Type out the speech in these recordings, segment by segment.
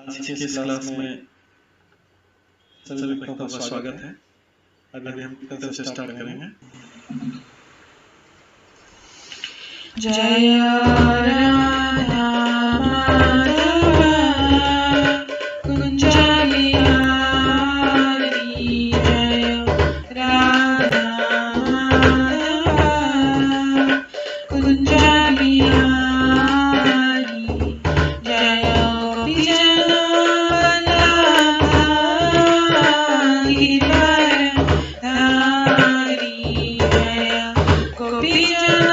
आज की इस क्लास में सभी बच्चों का स्वागत है। अभी हम कल से स्टार्ट करेंगे। जय राधा माधव कुंज बिहारी, जय राधा माधव कुंज बिहारी, जय गोपीजन वल्लभ गिरिवरधारी, जय गोपीजन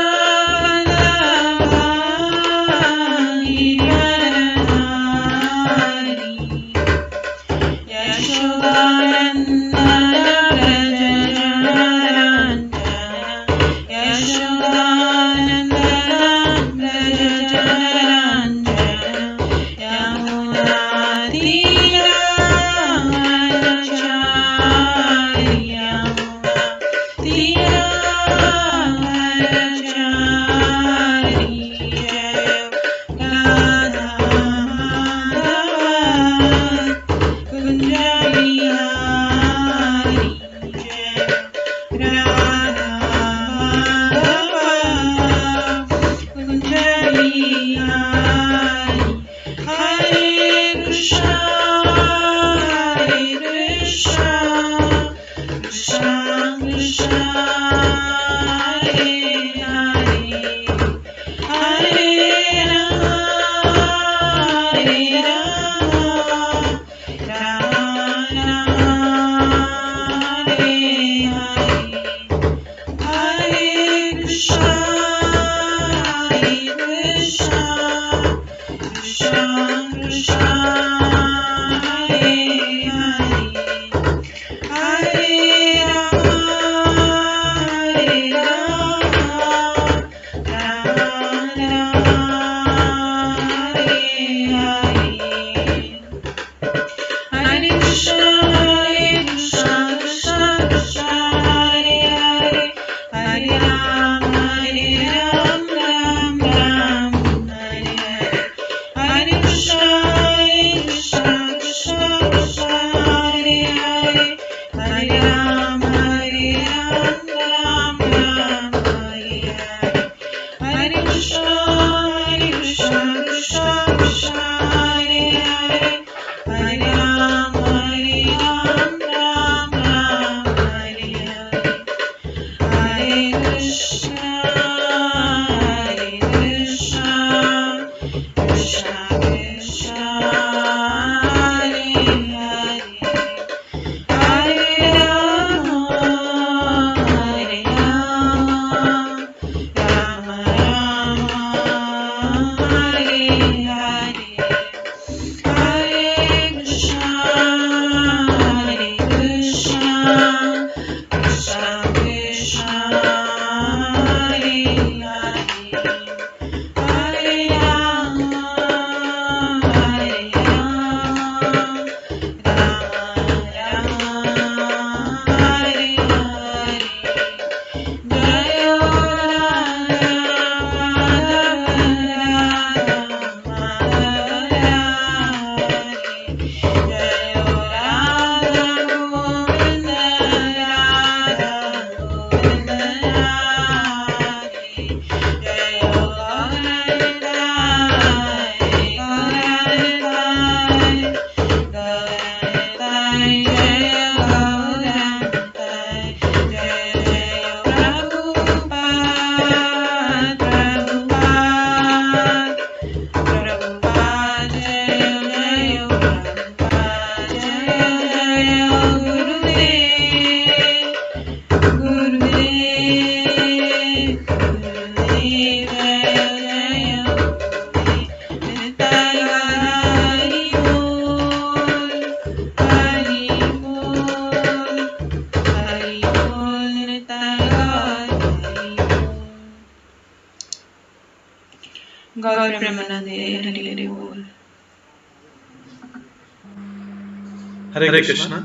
हरे कृष्णा।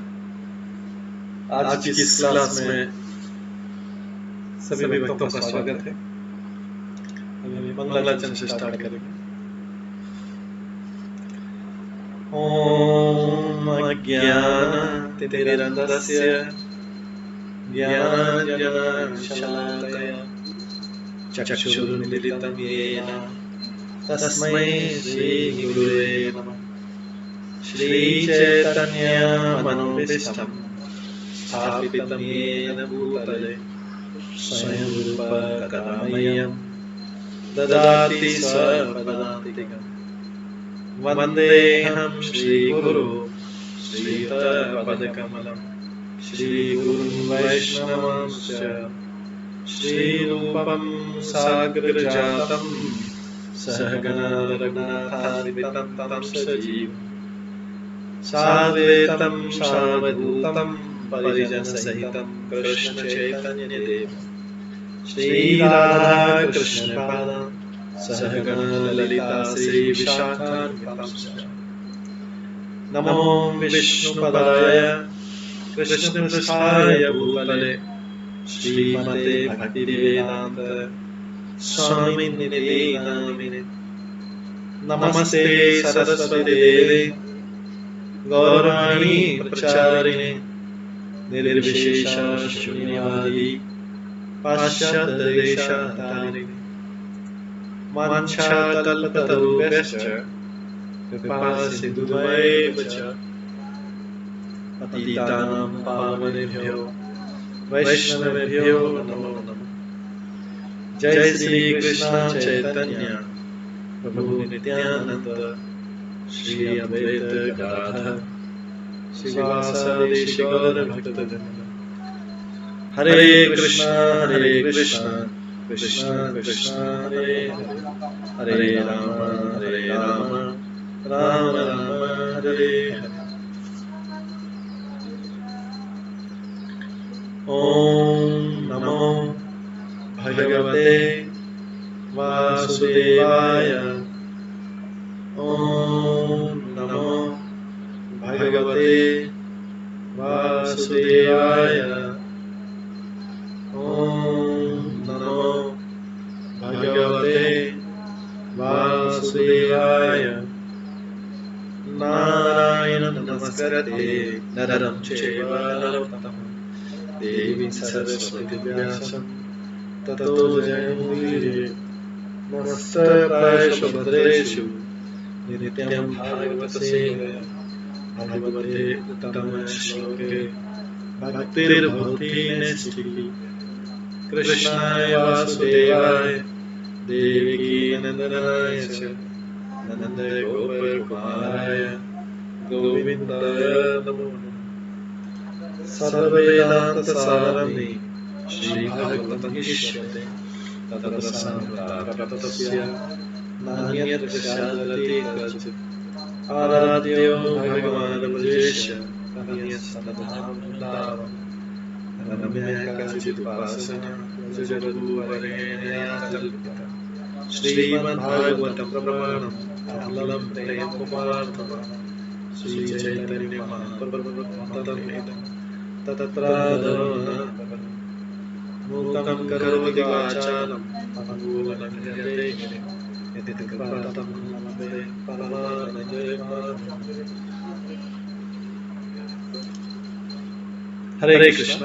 आज की इस क्लास में सभी भक्तों का स्वागत है। अभी मंगलाचरण से स्टार्ट करेंगे। ॐ अज्ञानतिमिरन्दस्य ज्ञानाञ्जनशलाकया चक्षुरुन्मिलितं येन तस्मै श्रीगुरुवे नमः। श्रीचैतन्यमनोभीष्टं स्थापितं येन भूतले स्वयं रूप कदा मह्यं ददाति स्वपदान्तिकम्। वन्देऽहं श्रीगुरु श्रीयुतपदकमलं श्रीगुरुं वैष्णवांश्च श्रीरूपं साग्रजातं सहगणा रघुनाथान्वितं तं सजीवं साद्वैतं सावधूतं परिजनसहितं कृष्णचैतन्यदेवं श्रीराधाकृष्णपादान् सहगणा ललिता श्रीविशाखान्वितांश्च। नमो विष्णुपदाय कृष्णपृष्ठाय भूतले श्रीमते भक्तिवेदान्त स्वामिनिधे नामिने। नमस्ते सरस्वती देवे गौरवाणी प्रचारिणे निर्विशेष शून्यवादी पाश्चात्यदेशतारिणे। वाञ्छाकल्पतरुभ्यश्च कृपासिन्धुभ्येव च पतितानां पावनेभ्यो वैष्णवेभ्यो नमो नमः। जय श्री कृष्ण चैतन्य प्रभु नित्यानंद श्री अद्वैत गदाधर श्रीवासादि गौर भक्तवृंद। हरे कृष्णा कृष्णा कृष्णा हरे हरे, हरे राम राम राम हरे हरे। ओम नमो भगवते वासुदेवाय। ओम नमो भगवते वासुदेवाय। ओम नमो भगवते वासुदेवाय। नारायणं नमस्कृत्य नरं चैव नरोत्तमं देवीं सरस्वतीं व्यासं ततो जयमुदीरये। नमस्ते प्रायेषु भद्रेषु नित्यं भागवत सेवया भगवते उत्तम श्लोके भक्तिर्भवति नैष्ठिकी। कृष्णाय वासुदेवाय देवकी नंदनाय च नंद गोपकुमाराय गोविन्दाय नमो नमः। सर्ववेदान्तसारमि श्रीभागवतं इष्यते तदरसामप्राप्तस्य नान्यत् प्रसादति कश्चित्। आराध्यो भगवान् ब्रजेश तनयस्तनधामं रम्या काचिदुपासना जगद्गुरुवरेण्या कल्पिता। श्रीमद्भागवतं प्रमाणम् अमलं प्रेममुपार्थम् श्रीचैतन्यमहाप्रभुतमेतं तत्रादौ न मूकं करोति वाचालं पङ्गुलं हृदये यदि कृपातमं वन्दे परमानन्दमाधवम्। हरे कृष्ण।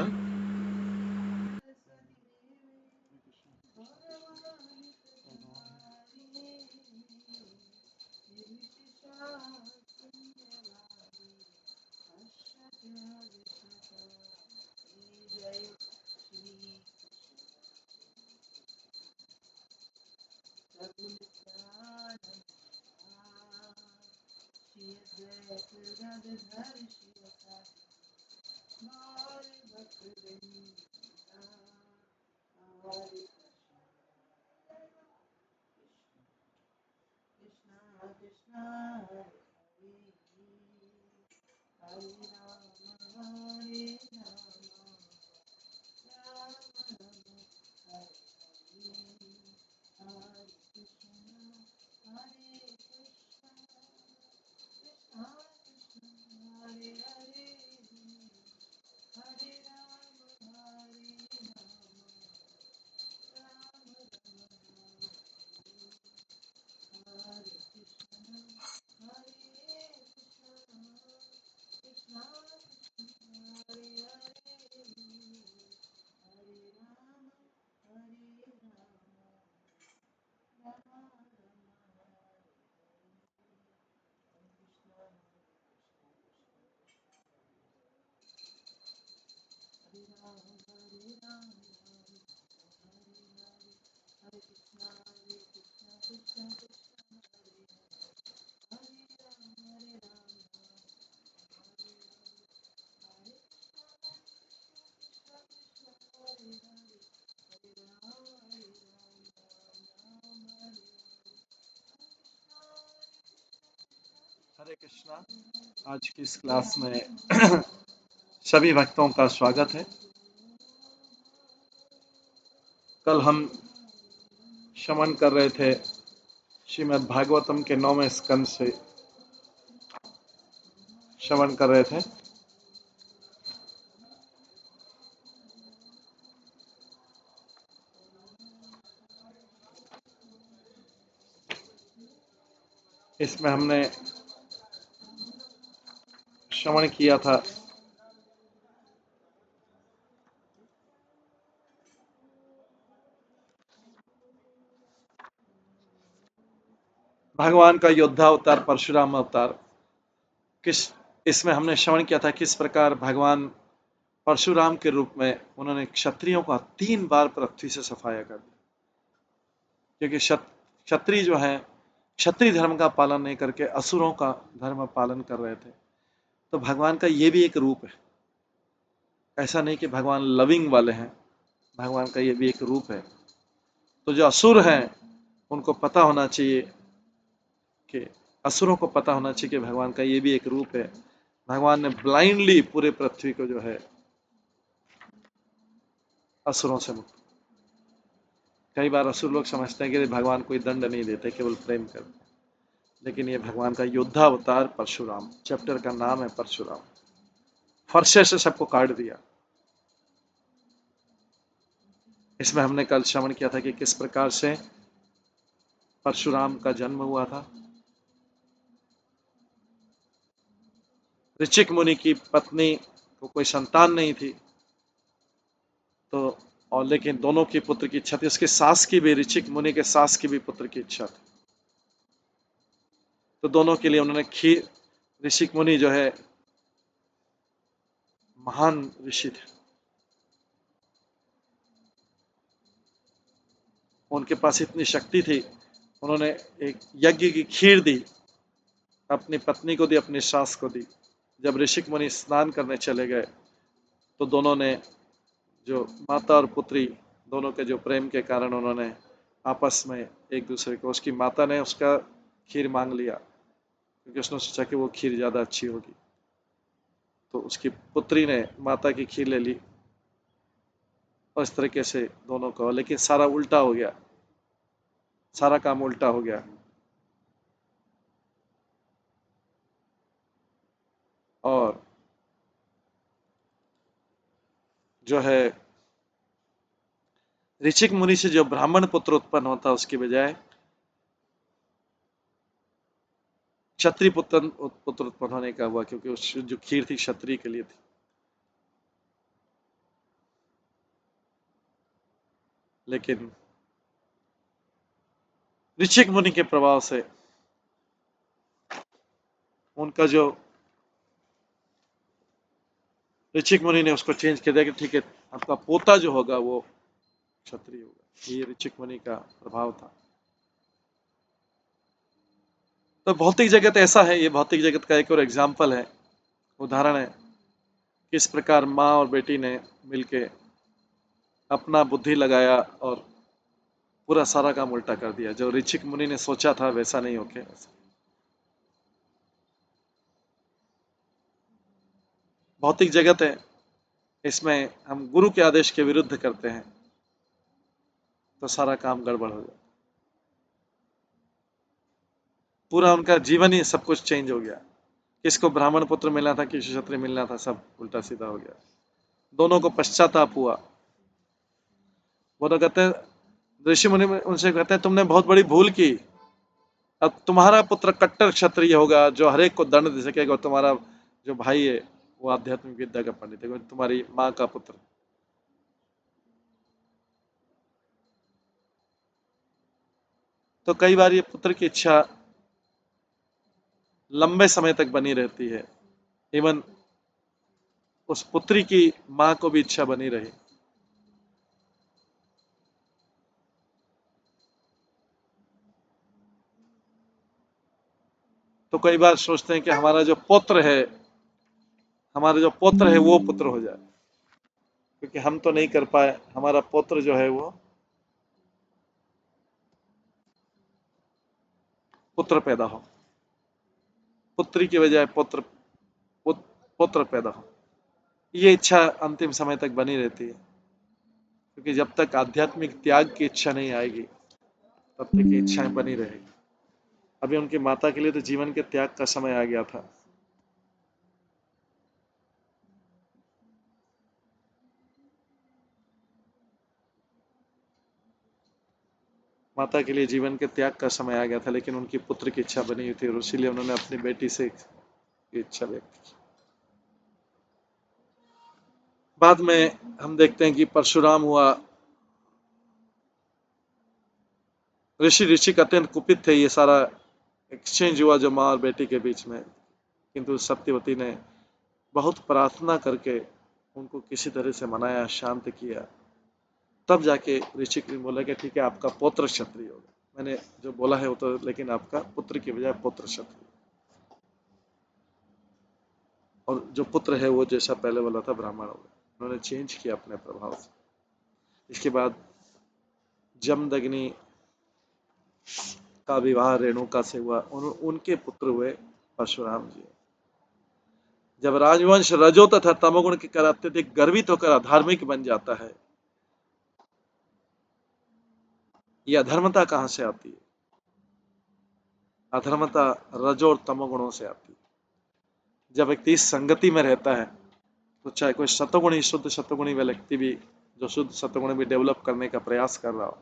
हरे कृष्णा। आज की इस क्लास में सभी भक्तों का स्वागत है। कल हम श्रवण कर रहे थे श्रीमद् भागवतम के 9वें स्कंद से श्रवण कर रहे थे। इसमें हमने श्रवण किया था भगवान का योद्धा अवतार परशुराम अवतार। इसमें हमने श्रवण किया था किस प्रकार भगवान परशुराम के रूप में उन्होंने क्षत्रियों का 3 बार पृथ्वी से सफाया कर दिया, क्योंकि क्षत्रिय जो है क्षत्रिय धर्म का पालन नहीं करके असुरों का धर्म पालन कर रहे थे। तो भगवान का ये भी एक रूप है, ऐसा नहीं कि भगवान लविंग वाले हैं, भगवान का ये भी एक रूप है। तो जो असुर हैं उनको पता होना चाहिए कि असुरों को पता होना चाहिए कि भगवान का ये भी एक रूप है। भगवान ने ब्लाइंडली पूरे पृथ्वी को जो है असुरों से मुक्त। कई बार असुर लोग समझते हैं कि भगवान कोई दंड नहीं देते, केवल प्रेम करते, लेकिन ये भगवान का योद्धा अवतार परशुराम। चैप्टर का नाम है परशुराम। फरसे से सबको काट दिया। इसमें हमने कल श्रवण किया था कि किस प्रकार से परशुराम का जन्म हुआ था। ऋचिक मुनि की पत्नी को कोई संतान नहीं थी, तो और लेकिन दोनों की पुत्र की इच्छा थी। उसके सास की भी, ऋचिक मुनि के सास की भी पुत्र की इच्छा थी। तो दोनों के लिए उन्होंने खीर, ऋषिक मुनि जो है महान ऋषि थे, उनके पास इतनी शक्ति थी, उन्होंने एक यज्ञ की खीर दी, अपनी पत्नी को दी, अपनी सास को दी। जब ऋषिक मुनि स्नान करने चले गए तो दोनों ने, जो माता और पुत्री दोनों के जो प्रेम के कारण उन्होंने आपस में एक दूसरे को, उसकी माता ने उसका खीर मांग लिया क्योंकि उसने सोचा कि वो खीर ज़्यादा अच्छी होगी, तो उसकी पुत्री ने माता की खीर ले ली और इस तरीके से दोनों को, लेकिन सारा उल्टा हो गया, सारा काम उल्टा हो गया। और जो है ऋचिक मुनि से जो ब्राह्मण पुत्र उत्पन्न होता उसकी बजाय क्षत्रिय पुत्र उत्पन्न होने का हुआ, क्योंकि उस जो खीर थी क्षत्रिय के लिए थी। लेकिन ऋचिक मुनि के प्रभाव से उनका जो, ऋचिक मुनि ने उसको चेंज कर दिया कि ठीक है, आपका पोता जो होगा वो क्षत्रिय होगा। ये ऋचिक मुनि का प्रभाव था। तो भौतिक जगत ऐसा है, ये भौतिक जगत का एक और एग्जाम्पल है, उदाहरण है, किस प्रकार माँ और बेटी ने मिलके अपना बुद्धि लगाया और पूरा सारा काम उल्टा कर दिया। जो ऋचिक मुनि ने सोचा था वैसा नहीं होके, भौतिक जगत है, इसमें हम गुरु के आदेश के विरुद्ध करते हैं तो सारा काम गड़बड़ हो जाता, पूरा उनका जीवन ही सब कुछ चेंज हो गया। किसको ब्राह्मण पुत्र मिलना था, किसी क्षत्रिय मिलना था, सब उल्टा सीधा हो गया। दोनों को पश्चाताप हुआ। वो तो कहते हैं, ऋषि मुनि उनसे कहते हैं तुमने बहुत बड़ी भूल की, अब तुम्हारा पुत्र कट्टर क्षत्रिय होगा जो हरेक को दंड दे सकेगा, और तुम्हारा जो भाई है वो आध्यात्मिक विद्या का पंडित है, तुम्हारी माँ का पुत्र। तो कई बार ये पुत्र की इच्छा लंबे समय तक बनी रहती है, इवन उस पुत्री की माँ को भी इच्छा बनी रही। तो कई बार सोचते हैं कि हमारा जो पुत्र है, हमारा जो पुत्र है वो पुत्र हो जाए, क्योंकि हम तो नहीं कर पाए, हमारा पुत्र जो है वो पुत्र पैदा हो। पुत्री की बजाय पुत्र पैदा हो। ये इच्छा अंतिम समय तक बनी रहती है, क्योंकि जब तक आध्यात्मिक त्याग की इच्छा नहीं आएगी तब तक ये इच्छाएं बनी रहेगी। अभी उनकी माता के लिए तो जीवन के त्याग का समय आ गया था। माता के लिए जीवन के त्याग का समय आ गया था, लेकिन उनकी पुत्र की इच्छा बनी हुई थी और इसीलिए उन्होंने अपनी बेटी से ये इच्छा व्यक्त की। बाद में हम देखते हैं कि परशुराम हुआ, ऋषि अत्यंत कुपित थे, ये सारा एक्सचेंज हुआ जो माँ और बेटी के बीच में, किंतु सत्यवती ने बहुत प्रार्थना करके उनको किसी तरह से मनाया, शांत किया। तब जाके ऋषि ने बोला कि ठीक है, आपका पुत्र क्षत्रिय होगा। मैंने जो बोला है वो तो, लेकिन आपका पुत्र की बजाय पुत्र क्षत्रिय, और जो पुत्र है वो जैसा पहले बोला था ब्राह्मण होगा। उन्होंने चेंज किया अपने प्रभाव से। इसके बाद जमदग्नि का विवाह रेणुका से हुआ, उनके पुत्र हुए परशुराम जी। जब राजवंश रजो तथा तमोगुण के कारण अत्यधिक गर्वित होकर अधार्मिक बन जाता है, यह अधर्मता कहां से आती है? अधर्मता रजो और तमोगुणों से आती है। जब व्यक्ति इस संगति में रहता है, तो चाहे कोई सतोगुणी, शुद्ध सतोगुणी व्यक्ति भी, जो शुद्ध सतोगुण भी डेवलप करने का प्रयास कर रहा हो,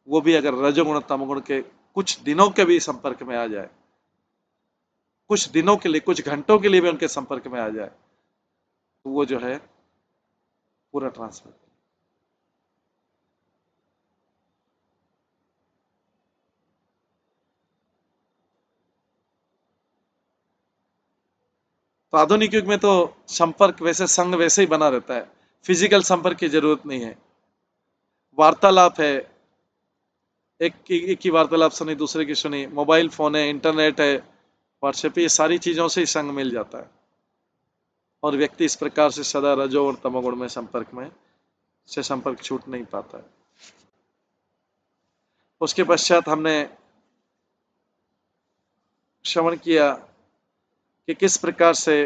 वो भी अगर रजोगुण तमोगुण के कुछ दिनों के भी संपर्क में आ जाए, कुछ दिनों के लिए, कुछ घंटों के लिए भी उनके संपर्क में आ जाए, तो वो जो है पूरा ट्रांसफर। तो आधुनिक युग में तो संपर्क वैसे, संग वैसे ही बना रहता है, फिजिकल संपर्क की जरूरत नहीं है। वार्तालाप है, एक की वार्तालाप सुनी, दूसरे की सुनी, मोबाइल फोन है, इंटरनेट है, व्हाट्सएप, ये सारी चीजों से ही संग मिल जाता है, और व्यक्ति इस प्रकार से सदा रजो और तमोगुण में संपर्क छूट नहीं पाता है। उसके पश्चात हमने श्रवण किया कि किस प्रकार से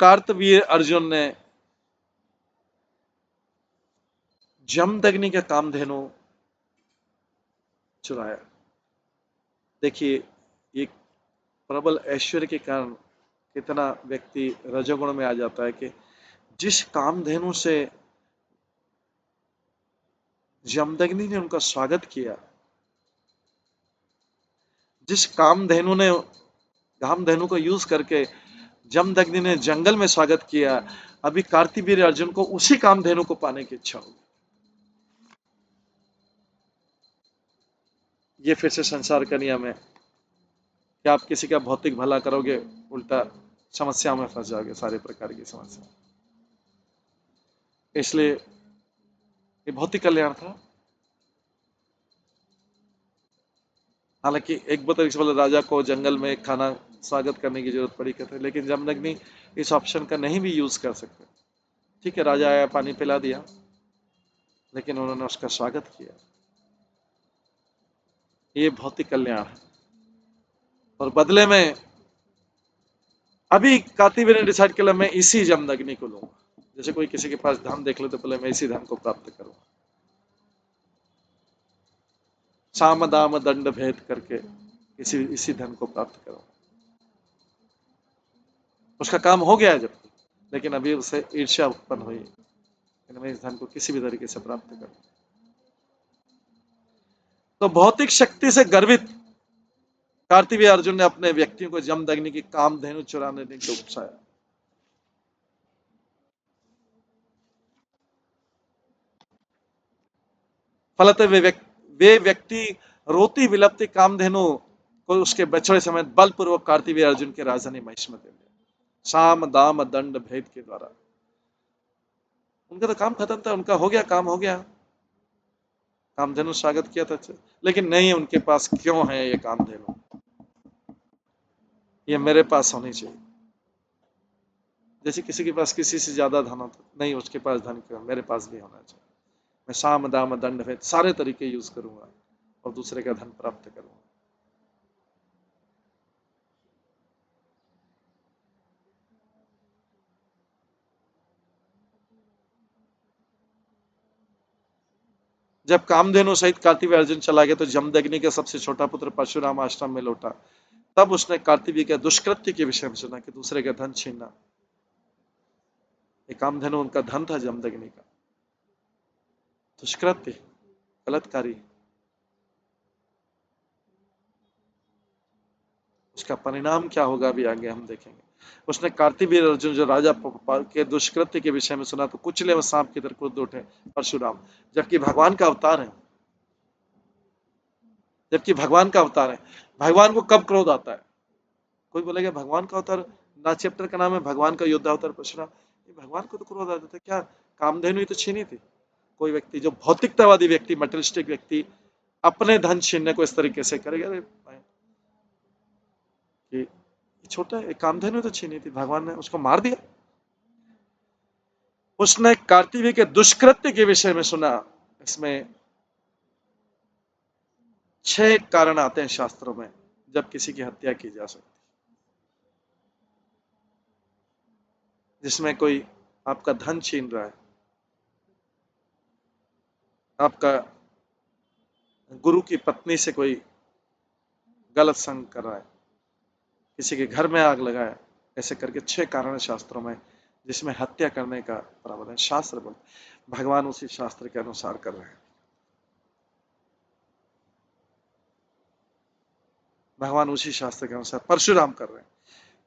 कार्तवीर अर्जुन ने जमदग्नि का कामधेनु चुराया। देखिए, ये प्रबल ऐश्वर्य के कारण कितना व्यक्ति रजोगुण में आ जाता है कि जिस कामधेनु से जमदग्नि ने उनका स्वागत किया, जिस कामधेनु को यूज करके जमदग्नि ने जंगल में स्वागत किया, अभी कार्तवीर्य अर्जुन को उसी कामधेनु को पाने की इच्छा होगी। ये फिर से संसार का नियम है कि आप किसी का भौतिक भला करोगे, उल्टा समस्याओं में फंस जाओगे, सारे प्रकार की समस्या। इसलिए ये भौतिक कल्याण था। हालांकि एक तरीके से बोले, राजा को जंगल में खाना स्वागत करने की जरूरत पड़ी कहते, लेकिन जमदग्नि इस ऑप्शन का नहीं भी यूज कर सकते। ठीक है, राजा आया, पानी पिला दिया, लेकिन उन्होंने उसका स्वागत किया। ये भौतिक कल्याण है। और बदले में अभी कार्तवीर्य ने डिसाइड किया, मैं इसी जमदग्नि को लूंगा। जैसे कोई किसी के पास धन देख ले तो बोले मैं इसी धन को प्राप्त करूंगा, साम दाम दंड भेद करके इसी धन को प्राप्त करूंगा। उसका काम हो गया है जब, लेकिन अभी उसे ईर्ष्या उत्पन्न हुई, मैं इस धन को किसी भी तरीके से प्राप्त करूं। तो भौतिक शक्ति से गर्वित कार्तवीर्य अर्जुन ने अपने व्यक्तियों को जमदग्नि की कामधेनु चुराने के लिए उकसाया। फलतः वे व्यक्ति रोती विलपती कामधेनु को उसके बछड़े समेत बलपूर्वक कार्तवीर्य अर्जुन के राजधानी महिष में दे दिया, साम दाम दंड भेद के द्वारा। उनका तो काम खत्म था, उनका हो गया, काम हो गया, कामधेनु स्वागत किया था, लेकिन नहीं, उनके पास क्यों है ये कामधेनु, ये मेरे पास होनी चाहिए। जैसे किसी के पास किसी से ज्यादा धन होता, नहीं, उसके पास धन क्यों, मेरे पास भी होना चाहिए। मैं साम दाम दंड भेद सारे तरीके यूज करूंगा और दूसरे का धन प्राप्त करूंगा। जब कामधेनु सहित कार्तिवीय अर्जुन चला गया तो जमदग्नि का सबसे छोटा पुत्र परशुराम आश्रम में लौटा। तब उसने कार्तिवीय के दुष्कृत्य के विषय में सुना कि दूसरे का धन छीनना। ये कामधेनु उनका धन था जमदग्नि का। दुष्कृत्य, गलत कार्य, उसका परिणाम क्या होगा अभी आगे हम देखेंगे। उसने कार्तिवीय अर्जुन जो राजा के दुष्कृत्य के विषय में सुना तो कुचले में सांप की तरह क्रुद्ध उठे परशुराम, जबकि भगवान का अवतार है। जबकि भगवान का अवतार है, भगवान को कब क्रोध आता है? कोई बोलेगा भगवान का अवतार, ना चैप्टर का नाम है भगवान का योद्धा अवतार परशुराम, भगवान को तो क्रोध आता था क्या? कामधेनु ही तो छीनी थी। कोई व्यक्ति जो भौतिकतावादी व्यक्ति, मटेरियलिस्टिक व्यक्ति अपने धन छीनने को इस तरीके से करेगा, कि छोटा है, कामधेनु तो छीनी थी, भगवान ने उसको मार दिया। उसने कार्तिवीय के दुष्कृत्य के विषय में सुना। इसमें 6 कारण आते हैं शास्त्रों में जब किसी की हत्या की जा सकती, जिसमें कोई आपका धन छीन रहा है, आपका गुरु की पत्नी से कोई गलत संग कर रहा है, किसी के घर में आग लगाया, ऐसे करके 6 कारण शास्त्रों में जिसमें हत्या करने का प्रावधान शास्त्र बोलते। भगवान उसी शास्त्र के अनुसार कर रहे हैं। भगवान उसी शास्त्र के अनुसार परशुराम कर रहे हैं।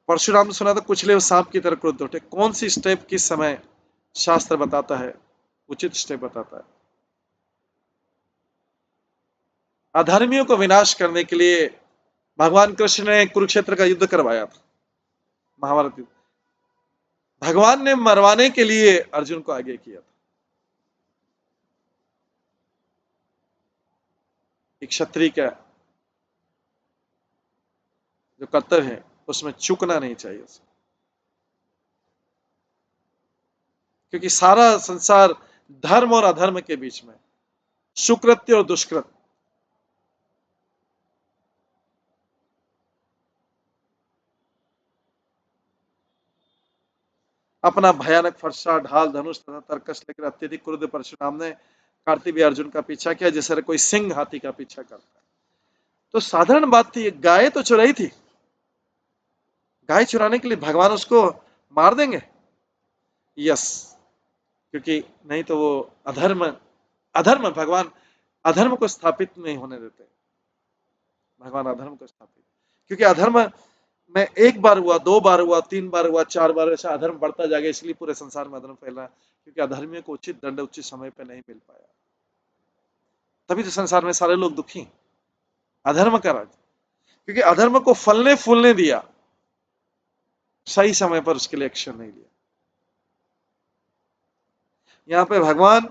परशुराम ने सुना तो कुचले सांप की तरह क्रुद्ध उठे। कौन सी स्टेप किस समय शास्त्र बताता है, उचित स्टेप बताता है। अधर्मियों को विनाश करने के लिए भगवान कृष्ण ने कुरुक्षेत्र का युद्ध करवाया था, महाभारत युद्ध। भगवान ने मरवाने के लिए अर्जुन को आगे किया था। एक क्षत्रिय का जो कर्तव्य है उसमें चूकना नहीं चाहिए उसे, क्योंकि सारा संसार धर्म और अधर्म के बीच में, सुकृत्य और दुष्कृत्य। अपना भयानक फरसा, ढाल, धनुष तथा तरकश लेकर अत्यधिक क्रुद्ध परशुराम ने कार्तिवीय अर्जुन का पीछा किया जैसे कोई सिंह हाथी का पीछा करता है। तो साधारण बात थी, गाय तो चुराई थी, गाय चुराने के लिए भगवान उसको मार देंगे? यस, क्योंकि नहीं तो वो अधर्म, अधर्म भगवान अधर्म को स्थापित नहीं होने देते। भगवान अधर्म को स्थापित, क्योंकि अधर्म में एक बार हुआ, 2 बार हुआ, 3 बार हुआ, 4 बार, ऐसा अधर्म बढ़ता जाएगा। इसलिए पूरे संसार में अधर्म फैला, क्योंकि अधर्मियों को उचित दंड उचित समय पे नहीं मिल पाया। तभी तो संसार में सारे लोग दुखी, अधर्म का राज, क्योंकि अधर्म को फलने फूलने दिया, सही समय पर उसके लिए एक्शन नहीं लिया। यहाँ पे भगवान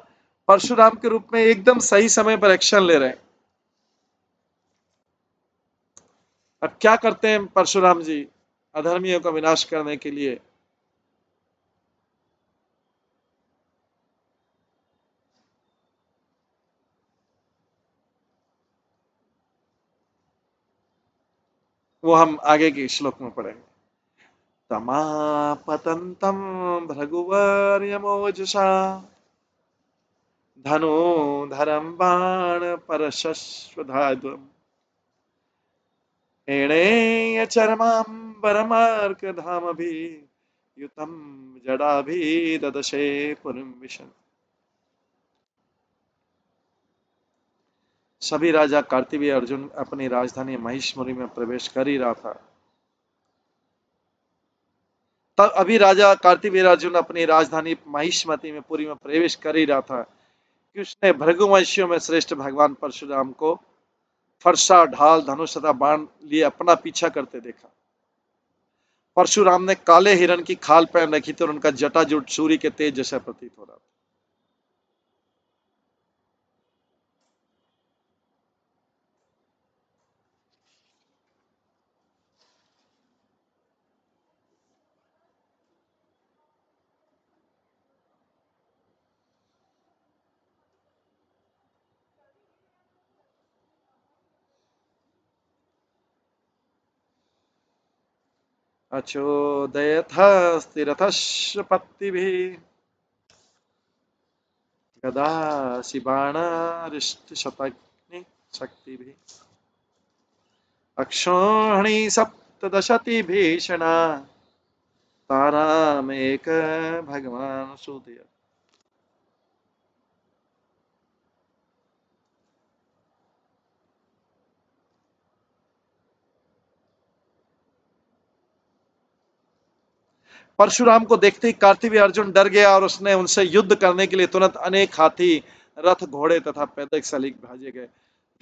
परशुराम के रूप में एकदम सही समय पर एक्शन ले रहे हैं। अब क्या करते हैं परशुराम जी अधर्मियों का विनाश करने के लिए? वो हम आगे के श्लोक में पढ़ेंगे। तमापतंतम भृगुवर्यमोजसा धनुधरं बाण परशस्वधाद्वम् एणेय चरमाम्बरमार्कधामभिः युतं जडाभिददशे पुरीं विशन्। सभी राजा कार्तिवीय अर्जुन अपनी राजधानी महिषमुरी में प्रवेश कर ही रहा था। तब अभी राजा कार्तिवीय अर्जुन अपनी राजधानी महिषमती में पुरी में प्रवेश कर ही रहा था कि उसने भृगुवंशियों में श्रेष्ठ भगवान परशुराम को फरसा, ढाल, धनुष तथा बाण लिए अपना पीछा करते देखा। परशुराम ने काले हिरण की खाल पहन रखी थी और उनका जटाजूट सूर्य के तेज जैसा प्रतीत हो रहा था। अचोदयथ स्थिरथश्च पत्तिभिः गदा शिबाणारिष्टशतग्नि शक्तिभिः अक्षोहिणी सप्तदशति भीषणा तारामेक भगवान सूदय। परशुराम को देखते ही कार्तिवीय अर्जुन डर गया और उसने उनसे युद्ध करने के लिए तुरंत अनेक हाथी, रथ, घोड़े तथा पैदल सैनिक भेजे गए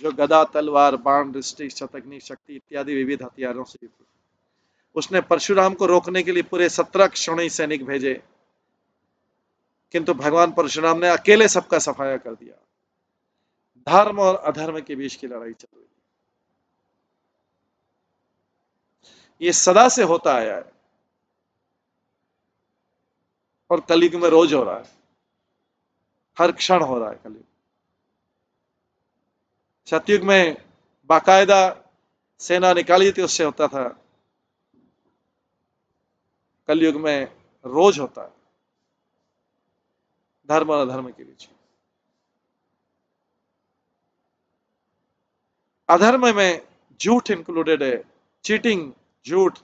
जो गदा, तलवार, बाण, दृष्टि, शतग्नि शक्ति इत्यादि विविध हथियारों से युक्त थे। उसने परशुराम को रोकने के लिए पूरे 17 क्षौणी सैनिक भेजे, किंतु भगवान परशुराम ने अकेले सबका सफाया कर दिया। धर्म और अधर्म के बीच की लड़ाई चल रही, ये सदा से होता आया है और कलयुग में रोज हो रहा है, हर क्षण हो रहा है कलयुग। सतयुग में बाकायदा सेना निकाली थी, उससे होता था। कलयुग में रोज होता है, धर्म और अधर्म के बीच। अधर्म में झूठ इंक्लूडेड है, चीटिंग, झूठ,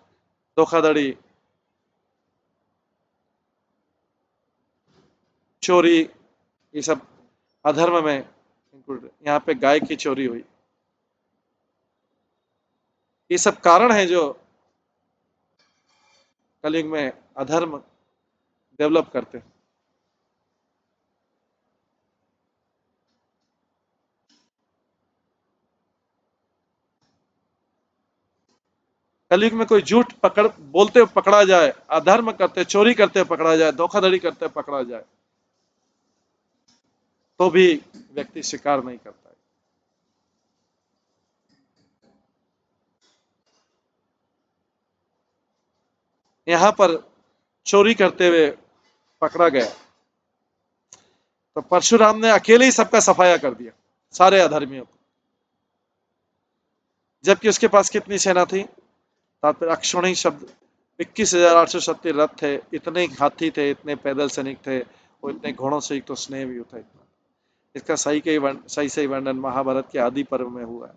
धोखाधड़ी, चोरी, ये सब अधर्म में इंक्लूडेड। यहां पे गाय की चोरी हुई, ये सब कारण है जो कलयुग में अधर्म डेवलप करते हैं। कलयुग में कोई झूठ बोलते हुए पकड़ा जाए, अधर्म करते, चोरी करते हुए पकड़ा जाए, धोखाधड़ी करते हुए पकड़ा जाए, तो भी व्यक्ति स्वीकार नहीं करता है। यहां पर चोरी करते हुए पकड़ा गया तो परशुराम ने अकेले ही सबका सफाया कर दिया, सारे अधर्मियों को। जबकि उसके पास कितनी सेना थी? तात्पर्य अक्षौणी शब्द 21,870 रथ थे, इतने हाथी थे, इतने पैदल सैनिक थे और इतने घोड़ों से एक तो स्नेह भी था इतना। इसका सही वर्णन महाभारत के आदि पर्व में हुआ है।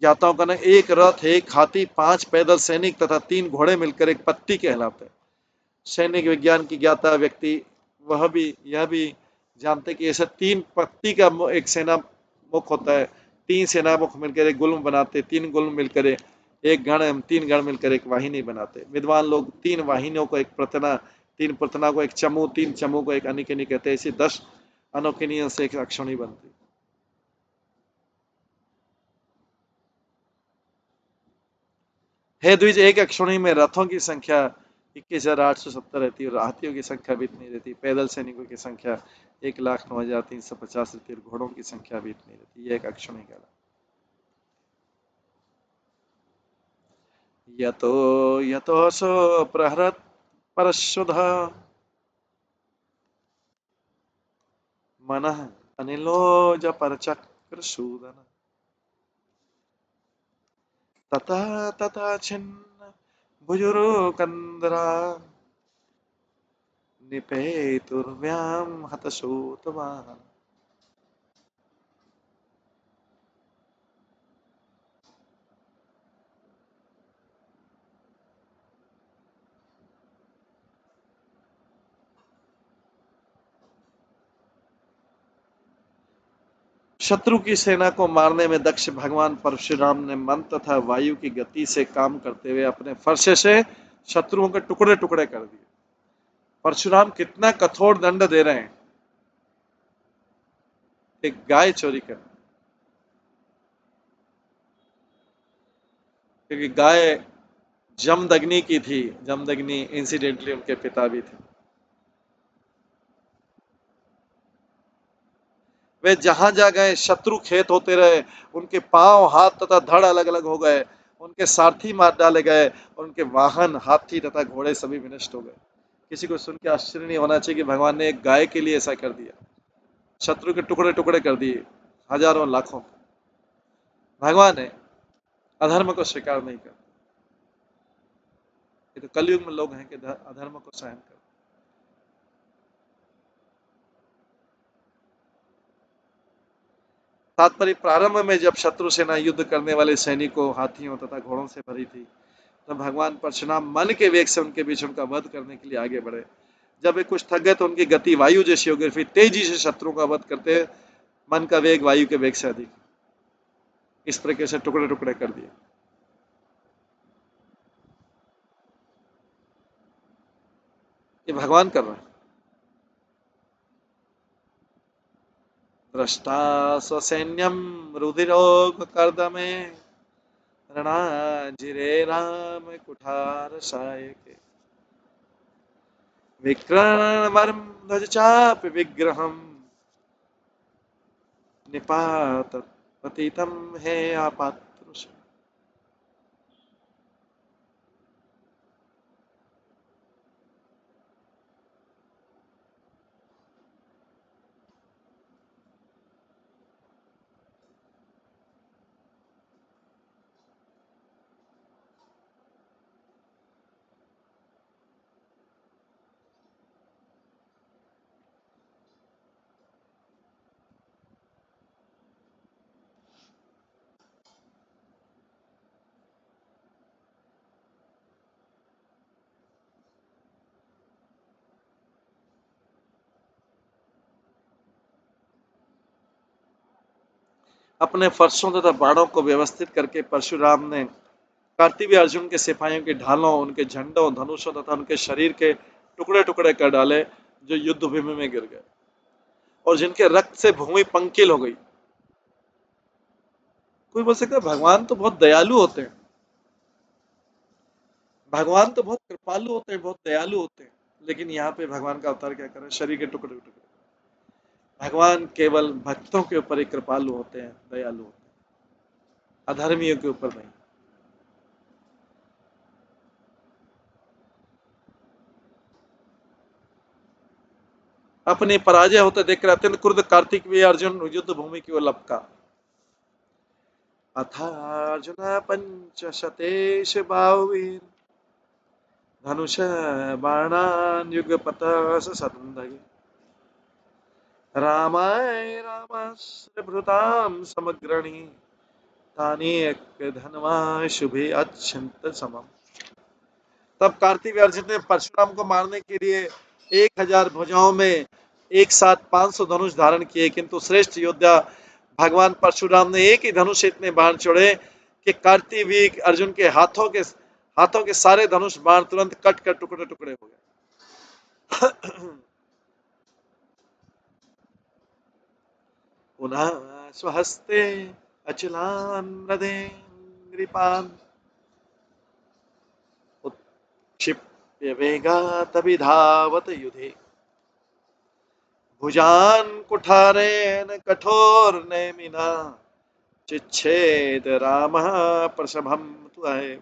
ज्ञाताओं का ना एक रथ, एक हाथी, 5 पैदल सैनिक तथा 3 घोड़े मिलकर एक पत्ती कहलाते हैं। सैनिक विज्ञान की ज्ञाता व्यक्ति वह भी यह भी जानते कि ऐसे 3 पत्ती का एक सेना मुख होता है, 3 सेना मुख मिलकर एक गुल्म बनाते, 3 गुल्म मिलकर एक गण, 3 गण मिलकर एक वाहिनी बनाते। विद्वान लोग 3 वाहिनियों को एक प्रतना, 3 प्रतना को एक चमू, 3 चमू को एक अनिकिनी कहते हैं। ऐसी 10 अनोकिनियों से एक अक्षौणी बनती। हे द्विज, एक अक्षौणी में रथों की संख्या 21,870 रहती है और हाथियों की संख्या भी इतनी रहती। पैदल सैनिकों की संख्या 1,09,350 रहती है, घोड़ों की संख्या भी इतनी रहती। ये एक अक्षौणी कहलाता। यतो यतोऽसो प्रहरत् परशुधः मनः अनिलोज परचक्रसूदन तथा तथा छिन्न भुजुरुकन्दरा निपेतुर्व्यां हतशोतवाहन। शत्रु की सेना को मारने में दक्ष भगवान परशुराम ने मन तथा वायु की गति से काम करते हुए अपने फरसे से शत्रुओं के टुकड़े टुकड़े कर दिए। परशुराम कितना कठोर दंड दे रहे हैं। एक गाय चोरी कर, क्योंकि गाय जमदग्नि की थी। जमदग्नि इंसिडेंटली उनके पिता भी थे। वे जहां जा गए शत्रु खेत होते रहे, उनके पांव, हाथ तथा धड़ अलग अलग हो गए, उनके सारथी मार डाले गए और उनके वाहन, हाथी तथा घोड़े सभी विनष्ट हो गए। किसी को सुन के आश्चर्य नहीं होना चाहिए कि भगवान ने एक गाय के लिए ऐसा कर दिया। शत्रु के टुकड़े टुकड़े कर दिए, हजारों लाखों। भगवान है, अधर्म को स्वीकार नहीं करते। ये तो कलयुग में लोग हैं कि अधर्म को सहन करते। तात्पर्य प्रारंभ में जब शत्रु सेना युद्ध करने वाले सैनिकों, हाथियों तथा घोड़ों से भरी थी, तब भगवान परशुराम मन के वेग से उनके बीच उनका वध करने के लिए आगे बढ़े। जब वे कुछ थक गए तो उनकी गति वायु जैसी हो गई, फिर तेजी से शत्रु का वध करते मन का वेग वायु के वेग से अधिक, इस प्रकार से टुकड़े टुकड़े कर दिए। ये भगवान कर रहे हैं। दृष्टा स्वसैन्यम रुधिरोग कर्दमे रणाजिरे राम कुठार सायके विक्रमर्म ध्वज चाप विग्रहम निपात पतितम है आपात्र। अपने फरसों तथा बाणों को व्यवस्थित करके परशुराम ने कार्तिवीय अर्जुन के सिपाहियों की ढालों, उनके झंडों, धनुषों तथा उनके शरीर के टुकड़े टुकड़े कर डाले, जो युद्ध भूमि में गिर गए और जिनके रक्त से भूमि पंकिल हो गई। कोई बोल सकता है भगवान तो बहुत दयालु होते हैं, भगवान तो बहुत कृपालु होते हैं, बहुत दयालु होते हैं, लेकिन यहाँ पे भगवान का अवतार क्या करें, शरीर के टुकड़े टुकड़े। भगवान केवल भक्तों के ऊपर ही कृपालु होते हैं, दयालु होते हैं, अधर्मियों के ऊपर नहीं। अपनी पराजय होते देखकर अत्यंत क्रुद्ध कार्तिकेय अर्जुन युद्ध भूमि की ओर लपका। अथार्जुन पंचशतेश बाहुवीर धनुष बाणान युगपत ससंधगे रामाय रामाश्र भृताम समग्रणी तानेक धनवा शुभे अत्यंत समम। तब कार्तिक अर्जुन ने परशुराम को मारने के लिए 1000 भुजाओं में एक साथ 500 धनुष धारण किए, किंतु श्रेष्ठ योद्धा भगवान परशुराम ने एक ही धनुष से इतने बाण छोड़े कि कार्तिवीर अर्जुन के हाथों के सारे धनुष बाण तुरंत कट कर टुकड़े टुकड़े हो गए। पुनः स्वहस्ते अचलान नृपान उत्क्षिप्य वेगातभिधावत युधे भुजान कुठारेण कठोर नेमिना चिच्छेद रामः प्रसभम त्वएव।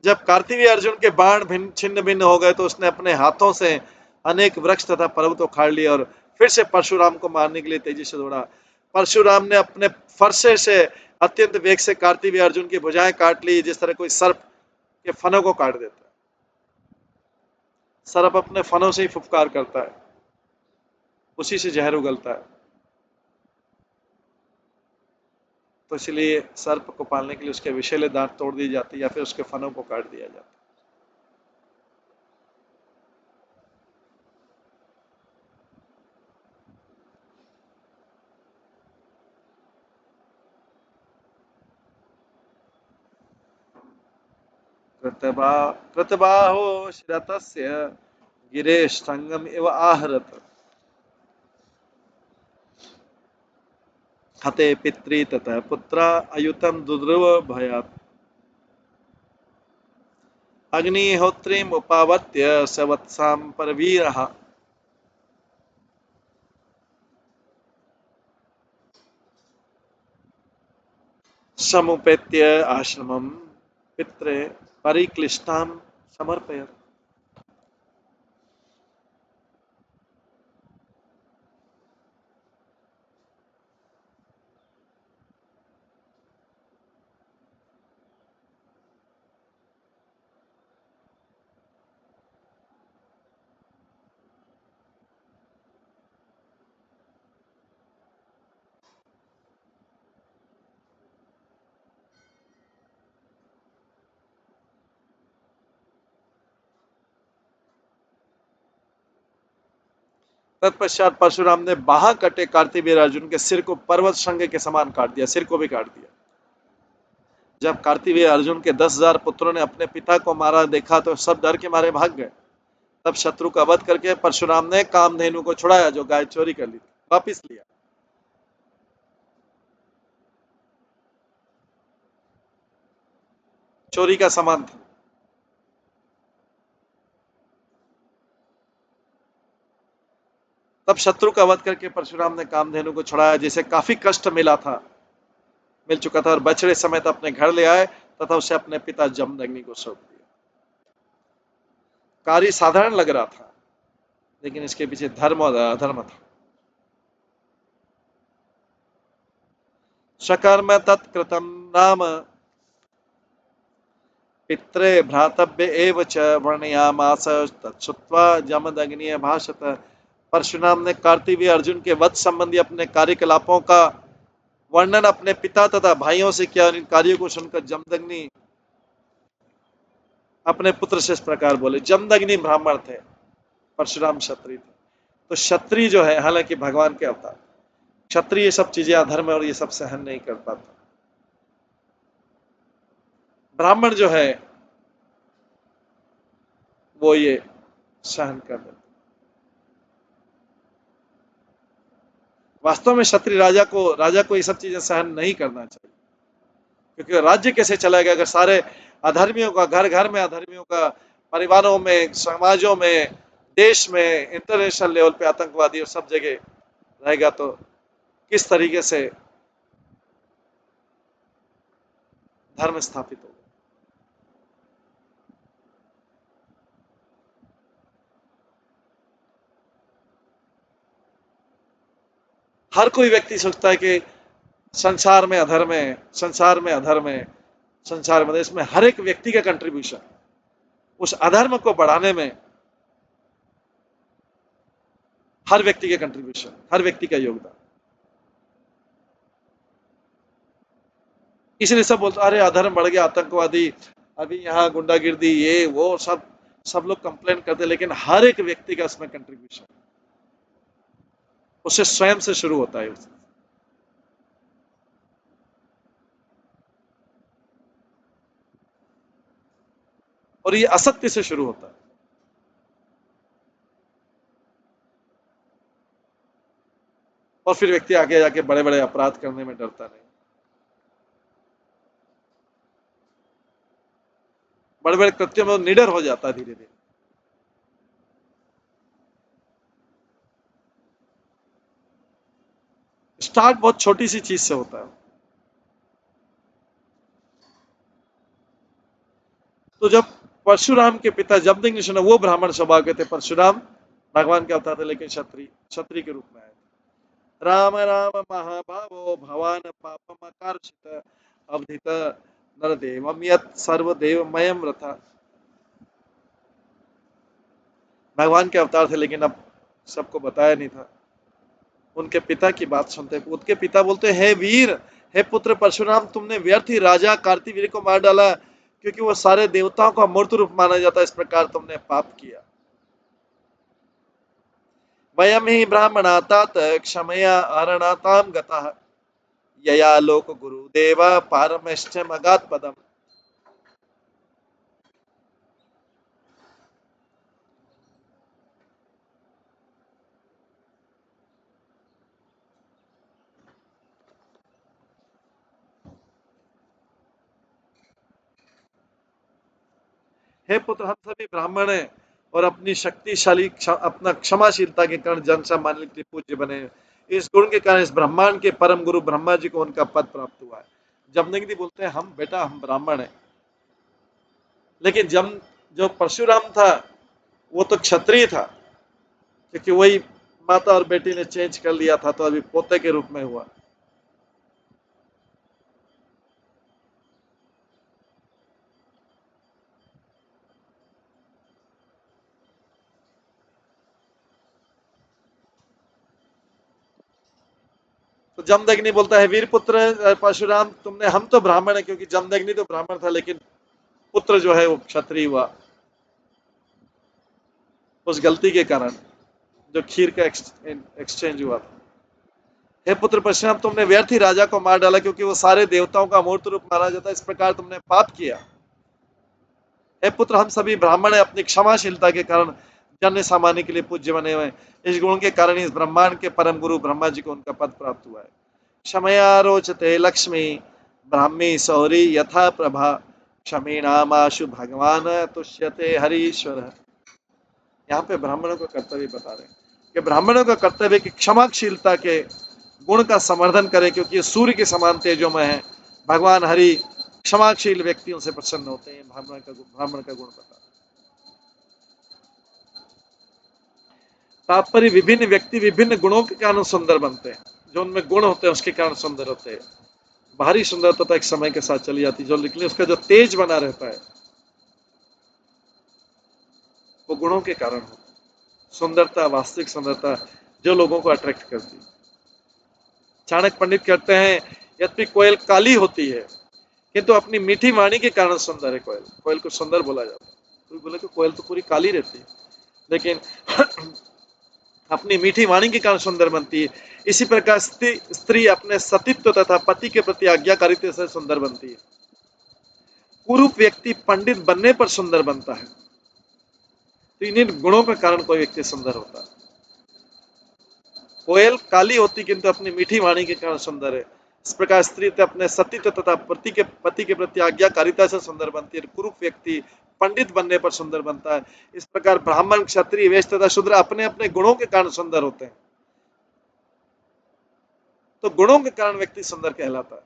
जब कार्तिवीय अर्जुन के बाण भिन्न छिन्न भिन्न हो गए तो उसने अपने हाथों से अनेक वृक्ष तथा पर्वत उखाड़ लिए और फिर से परशुराम को मारने के लिए तेजी से दौड़ा। परशुराम ने अपने फरसे से अत्यंत वेग से कार्तिवीय अर्जुन की भुजाएं काट ली, जिस तरह कोई सर्प के फनों को काट देता है। सर्प अपने फनों से ही फुफकार करता है, उसी से जहर उगलता है। तो इसलिए सर्प को पालने के लिए उसके विषैले दांत तोड़ दी जाती या फिर उसके फनों को काट दिया जाता। कृतबाहो श्रतस्य गिरेश संगम इव आहरत हते पित्री तथा पुत्रा अयुतम दुद्रुव भयात अग्निहोत्रीम उपावत्य सवत्साम परवीरः समुपेत्य आश्रमं पित्रे परिक्लिष्टां समर्पयत्। तत्पश्चात परशुराम ने बाहा कटे कार्तिवीर अर्जुन के सिर को पर्वत श्रृंग के समान काट दिया, सिर को भी काट दिया। जब कार्तिवीर अर्जुन के 10,000 पुत्रों ने अपने पिता को मारा देखा तो सब डर के मारे भाग गए। तब शत्रु का वध करके परशुराम ने कामधेनु को छुड़ाया जो गाय चोरी कर ली, वापिस लिया। चोरी का सामान था। तब शत्रु का वध करके परशुराम ने कामधेनु को छुड़ाया जिसे काफी कष्ट मिल चुका था, और बछड़े समेत अपने घर ले आए तथा उसे अपने पिता जमदग्नि को सौंप दिया। कार्य साधारण लग रहा था, लेकिन इसके पीछे धर्म और अधर्म था। सकर्म तत्कृतं नाम पित्रे भ्रातव्य एव च वर्णयामास तच्छ्रुत्वा जमदग्नि भाषत। परशुराम ने कार्तिवीर अर्जुन के वध संबंधी अपने कार्यकलापों का वर्णन अपने पिता तथा भाइयों से किया, और इन कार्यों को सुनकर जमदग्नि अपने पुत्र से इस प्रकार बोले। जमदग्नि ब्राह्मण थे, परशुराम क्षत्रिय थे। तो क्षत्रिय जो है, हालांकि भगवान के अवतार, क्षत्रिय ये सब चीजें अधर्म और ये सब सहन नहीं कर पाता। ब्राह्मण जो है वो ये सहन कर देते। वास्तव में क्षत्रिय राजा को ये सब चीजें सहन नहीं करना चाहिए, क्योंकि राज्य कैसे चलेगा अगर सारे अधर्मियों का, घर घर में अधर्मियों का, परिवारों में, समाजों में, देश में, इंटरनेशनल लेवल पे आतंकवादी और सब जगह रहेगा, तो किस तरीके से धर्म स्थापित होगा। हर कोई व्यक्ति सोचता है कि संसार में अधर्म है, संसार में अधर्म है, संसार में, इसमें हर एक व्यक्ति का कंट्रीब्यूशन, उस अधर्म को बढ़ाने में हर व्यक्ति का कंट्रीब्यूशन, हर व्यक्ति का योगदान। इसलिए सब बोलते अरे अधर्म बढ़ गया, आतंकवादी, अभी यहाँ गुंडागिर्दी, ये वो सब लोग कंप्लेन करते, लेकिन हर एक व्यक्ति का इसमें कंट्रीब्यूशन, उससे स्वयं से शुरू होता है। और ये असत्य से शुरू होता है। और फिर व्यक्ति आगे जाके बड़े बड़े अपराध करने में डरता नहीं, बड़े बड़े कृत्यों में निडर हो जाता है धीरे धीरे। स्टार्ट बहुत छोटी सी चीज से होता है। तो जब परशुराम के पिता जमदग्नि सुना, वो ब्राह्मण स्वभाव के थे, परशुराम भगवान के अवतार थे, लेकिन क्षत्रिय के रूप में आए। राम राम महाभावो भवान पापमकार्षित अवधित नरदेवम यत् सर्वदेवमयम रथा। भगवान के अवतार थे, लेकिन अब सबको बताया नहीं था। उनके पिता की बात सुनते, उनके पिता बोलते हे वीर, हे पुत्र परशुराम, तुमने व्यर्थ ही राजा कार्तिवीर को मार डाला, क्योंकि वो सारे देवताओं का मूर्त रूप माना जाता है, इस प्रकार तुमने पाप किया। वयम ही ब्राह्मणातात क्षमया अरणाताम गतः यया लोक गुरुदेवा पारमेष्ठम अगात पदम। हे पुत्र, हम सभी ब्राह्मण हैं और अपनी शक्तिशाली अपना क्षमाशीलता के कारण जन सामान्य के लिए पूज्य बने। इस गुण के कारण इस ब्रह्मांड के परम गुरु ब्रह्मा जी को उनका पद प्राप्त हुआ है। जमदग्नि बोलते हैं हम बेटा, हम ब्राह्मण हैं, लेकिन जो परशुराम था वो तो क्षत्रिय था, क्योंकि वही माता और बेटी ने चेंज कर लिया था, तो अभी पोते के रूप में हुआ। तो जमदग्नि बोलता है वीर पुत्र परशुराम, हम तो ब्राह्मण है, क्योंकि जमदग्नि तो ब्राह्मण था, लेकिन पुत्र जो है वो क्षत्रिय हुआ उस गलती के कारण। जो खीर का एक्सचेंज हुआ था। हे पुत्र परशुराम, तुमने व्यर्थ ही राजा को मार डाला, क्योंकि वो सारे देवताओं का मूर्त रूप माना जाता है, इस प्रकार तुमने पाप किया। हे पुत्र, हम सभी ब्राह्मण है, अपनी क्षमाशीलता के कारण जन्य सामान्य के लिए पूज्य बने हुए हैं। इस गुण के कारण इस ब्रह्मांड के परम गुरु ब्रह्मा जी को उनका पद प्राप्त हुआ है। क्षमया रोचते लक्ष्मी ब्राह्मी सौरी यथा प्रभा, क्षमीणामाशु भगवान तुष्यते हरीश्वर। यहाँ पे ब्राह्मणों का कर्तव्य बता रहे हैं कि ब्राह्मणों का कर्तव्य है कि क्षमाशीलता के गुण का समर्थन करे, क्योंकि ये सूर्य के समान तेजोमय है। भगवान हरि क्षमाशील व्यक्तियों से प्रसन्न होते हैं। ब्राह्मण का गुण बता। तात्पर्य, विभिन्न व्यक्ति विभिन्न गुणों के कारण सुंदर बनते हैं। जो उनमें गुण होते हैं उसके कारण सुंदर होते हैं। बाहरी सुंदरता तो एक समय के साथ चली जाती है, जो लेकिन उसका जो तेज बना रहता है वो गुणों के कारण होता है। सुंदरता, वास्तविक सुंदरता जो लोगों को अट्रैक्ट करती है। चाणक्य पंडित कहते हैं, यद्यपि कोयल काली होती है किंतु अपनी मीठी वाणी के कारण सुंदर है। कोयल कोयल को सुंदर बोला जाता है। कोई बोले कि कोयल तो पूरी काली रहती है, लेकिन अपनी मीठी वाणी के कारण सुंदर बनती है। इसी प्रकार स्त्री अपने सतीत्व तथा पति के प्रति आज्ञाकारिता से सुंदर बनती है। कुरूप व्यक्ति पंडित बनने पर सुंदर बनता है। तो इन्हीं गुणों के कारण कोई व्यक्ति सुंदर होता है। कोयल काली होती किंतु अपनी मीठी वाणी के कारण सुंदर है। इस प्रकार स्त्री अपने सतीत्व तथा पति के प्रति आज्ञाकारिता से सुंदर बनती है। कुरूप व्यक्ति पंडित बनने पर सुंदर बनता है। इस प्रकार ब्राह्मण, क्षत्रिय, वैश्य तथा शूद्र अपने अपने गुणों के कारण सुंदर होते हैं। तो गुणों के कारण व्यक्ति सुंदर कहलाता है।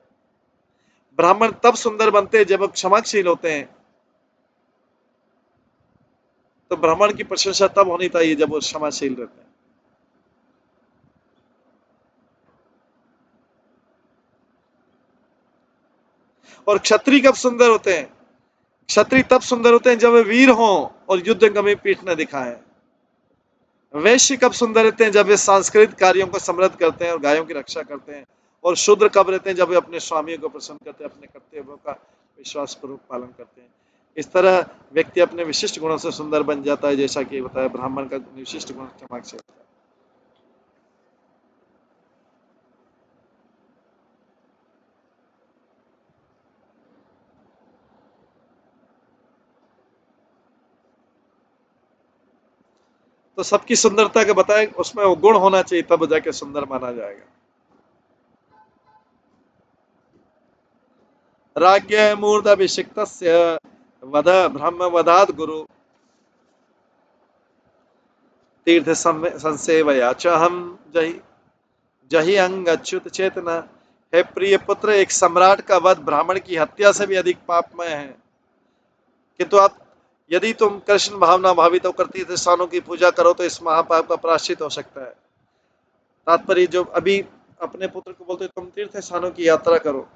ब्राह्मण तब सुंदर बनते हैं जब वो क्षमाशील होते हैं। तो ब्राह्मण की प्रशंसा तब होनी चाहिए जब वो क्षमाशील रहते हैं। और क्षत्रिय कब सुंदर होते हैं? क्षत्रिय तब सुंदर होते हैं जब वे वीर हों और युद्ध में पीठ न दिखाएं। वैश्य कब सुंदर रहते हैं? जब वे सांस्कृतिक कार्यों को समृद्ध करते हैं और गायों की रक्षा करते हैं। और शूद्र कब रहते हैं? जब वे अपने स्वामियों को प्रसन्न करते हैं, अपने कर्तव्यों का विश्वास पूर्वक पालन करते हैं। इस तरह व्यक्ति अपने विशिष्ट गुणों से सुंदर बन जाता है। जैसा कि बताया, ब्राह्मण का विशिष्ट गुण क्षमाशील होता है। तो सबकी सुंदरता के बताए, उसमें वो गुण होना चाहिए, तब जाके सुंदर माना जाएगा। राज्ञ मूर्धभिषिक्तस्य वध ब्रह्म वधाद गुरु तीर्थ संसेवया च हम जहि जहि अंग अच्युत चेतना। हे प्रिय पुत्र, एक सम्राट का वध ब्राह्मण की हत्या से भी अधिक पापमय है। किंतु आप यदि तुम कृष्ण भावना भावित होकर तीर्थ स्थानों की पूजा करो तो इस महापाप का प्रायश्चित हो सकता है। तात्पर्य, जो अभी अपने पुत्र को बोलते तुम तीर्थ स्थानों की यात्रा करो,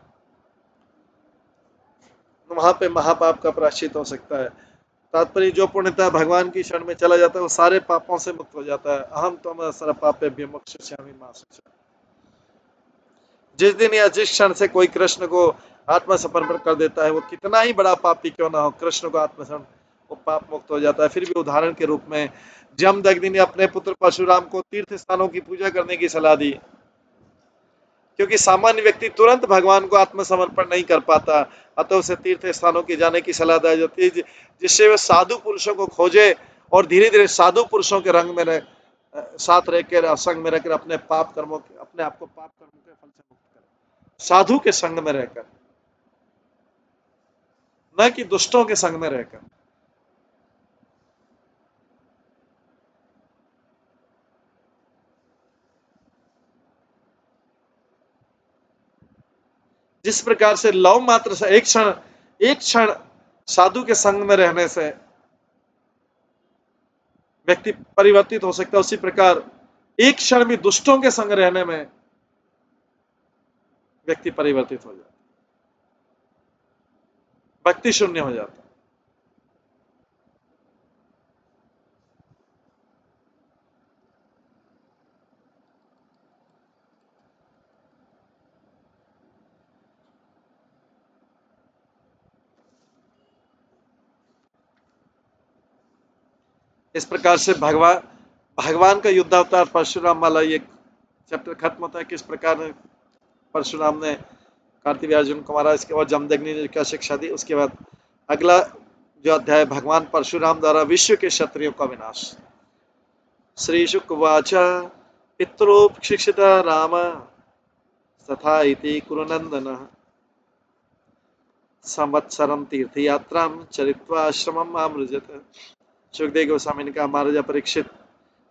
वहां पे महापाप का प्रायश्चित हो सकता है। तात्पर्य, जो पूर्णतः भगवान की शरण में चला जाता है वो सारे पापों से मुक्त हो जाता है। अहम त्वम सर्व पापेभ्यो मोक्षयिष्यामि मा शुचः। जिस दिन या जिस क्षण से कोई कृष्ण को आत्मसमर्पण कर देता है, वो कितना ही बड़ा पापी क्यों ना हो, कृष्ण को आत्मसमर्पण, वो पाप मुक्त हो जाता है। फिर भी उदाहरण के रूप में जमदग्नि ने अपने पुत्र परशुराम को तीर्थ स्थानों की पूजा करने की सलाह दी, क्योंकि सामान्य व्यक्ति तुरंत भगवान को आत्मसमर्पण नहीं कर पाता। अतः उसे तीर्थ स्थानों की जाने की सलाह दी जाती है, जिससे वह साधु पुरुषों को खोजे और धीरे धीरे साधु पुरुषों के रंग में साथ रहकर, संग में रहकर अपने पाप कर्मों, अपने आप को पाप कर्मों के फल से मुक्त करे। साधु के संग में रहकर, न कि दुष्टों के संग में रहकर। जिस प्रकार से लव मात्र से एक क्षण साधु के संग में रहने से व्यक्ति परिवर्तित हो सकता है, उसी प्रकार एक क्षण भी दुष्टों के संग रहने में व्यक्ति परिवर्तित हो जाता है, भक्ति शून्य हो जाता है। इस प्रकार से भगवान का युद्धावतार परशुराम वाला ये चैप्टर खत्म होता है। किस प्रकार परशुराम ने कार्तिकेयार्जुन को मारा, इसके बाद जमदग्नि ने क्या शिक्षा दी। उसके बाद अगला जो अध्याय भगवान परशुराम द्वारा विश्व के क्षत्रियों का विनाश। श्री शुकवाच पितरोपशिक्षित राम तथा इति कुरुनंदन संवत्सरम तीर्थयात्रां चरित्वा आश्रमम आमृजत। सुखदेव गोस्वामी ने कहा, महाराजा परीक्षित,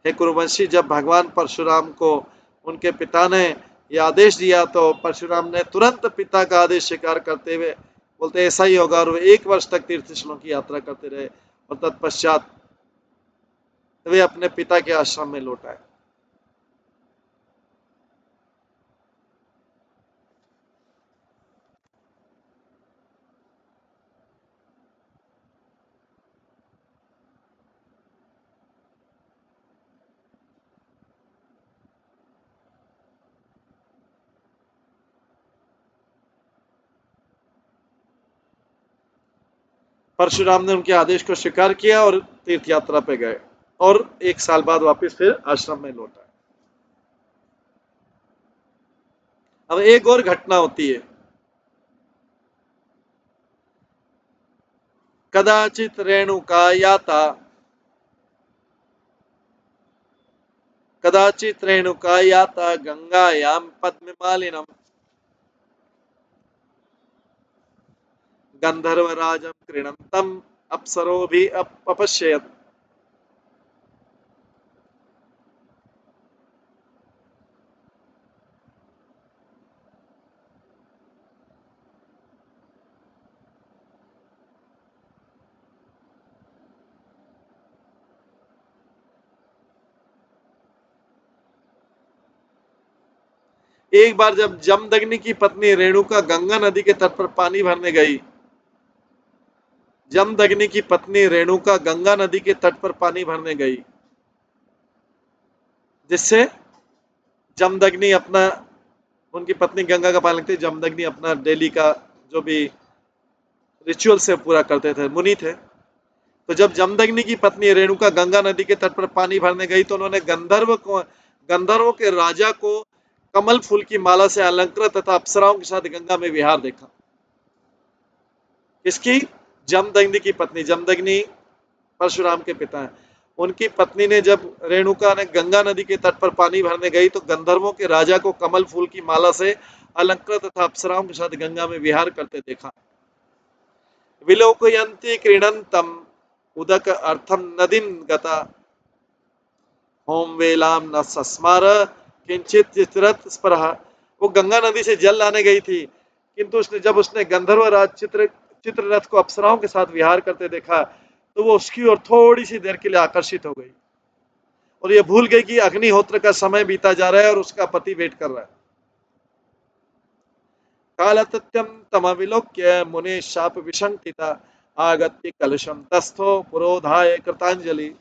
हे कुरुवंशी, जब भगवान परशुराम को उनके पिता ने यह आदेश दिया तो परशुराम ने तुरंत पिता का आदेश स्वीकार करते हुए बोलते ऐसा ही होगा, और वे 1 वर्ष तक तीर्थस्थलों की यात्रा करते रहे और तत्पश्चात वे अपने पिता के आश्रम में लौट आए। परशुराम ने उनके आदेश को स्वीकार किया और तीर्थ यात्रा पे गए और 1 साल बाद वापस फिर आश्रम में लौट आए। अब एक और घटना होती है। कदाचित रेणुका याता कदाचित रेणुका याता गंगायां पद्ममालिनम गंधर्वराजं क्रीडन्तम् अप्सरोभिः अपश्यत्। एक बार जब जमदग्नि की पत्नी रेणुका गंगा नदी के तट पर पानी भरने गई, जमदग्नि की पत्नी रेणुका गंगा नदी के तट पर पानी भरने गई, जिससे जमदग्नि अपना, उनकी पत्नी गंगा का पानी लगती, जमदग्नि अपना डेली का जो भी रिचुअल से पूरा करते थे, मुनि थे। तो जब जमदग्नि की पत्नी रेणुका गंगा नदी के तट पर पानी भरने गई तो उन्होंने गंधर्वों के राजा को कमल फूल की माला से अलंकृत तथा अप्सराओं के साथ गंगा में विहार देखा। इसकी जमदग्नि की पत्नी, जमदग्नि परशुराम के पिता हैं, उनकी पत्नी ने, जब रेणुका ने गंगा नदी के तट पर पानी भरने गई तो गंधर्वों के राजा को कमल फूल की माला से अलंकृत तथा अप्सराओं के साथ गंगा में विहार करते देखा। विलोकयन्ति क्रीडन्तम् उदक अर्थम नदीम गता होम वेलाम न सस्मार किंचित चित्रत स्परहा। वो गंगा नदी से जल लाने गई थी, किंतु जब उसने गंधर्व राज चित्ररथ को अप्सराओं के साथ विहार करते देखा तो वो उसकी ओर थोड़ी सी देर के लिए आकर्षित हो गई और ये भूल गई कि अग्निहोत्र का समय बीता जा रहा है और उसका पति वेट कर रहा है। कालतत्यम तमविलोक्य मुने शाप विशंकिता आगत्य कलशम तस्थो पुरोधाय कृतांजलि।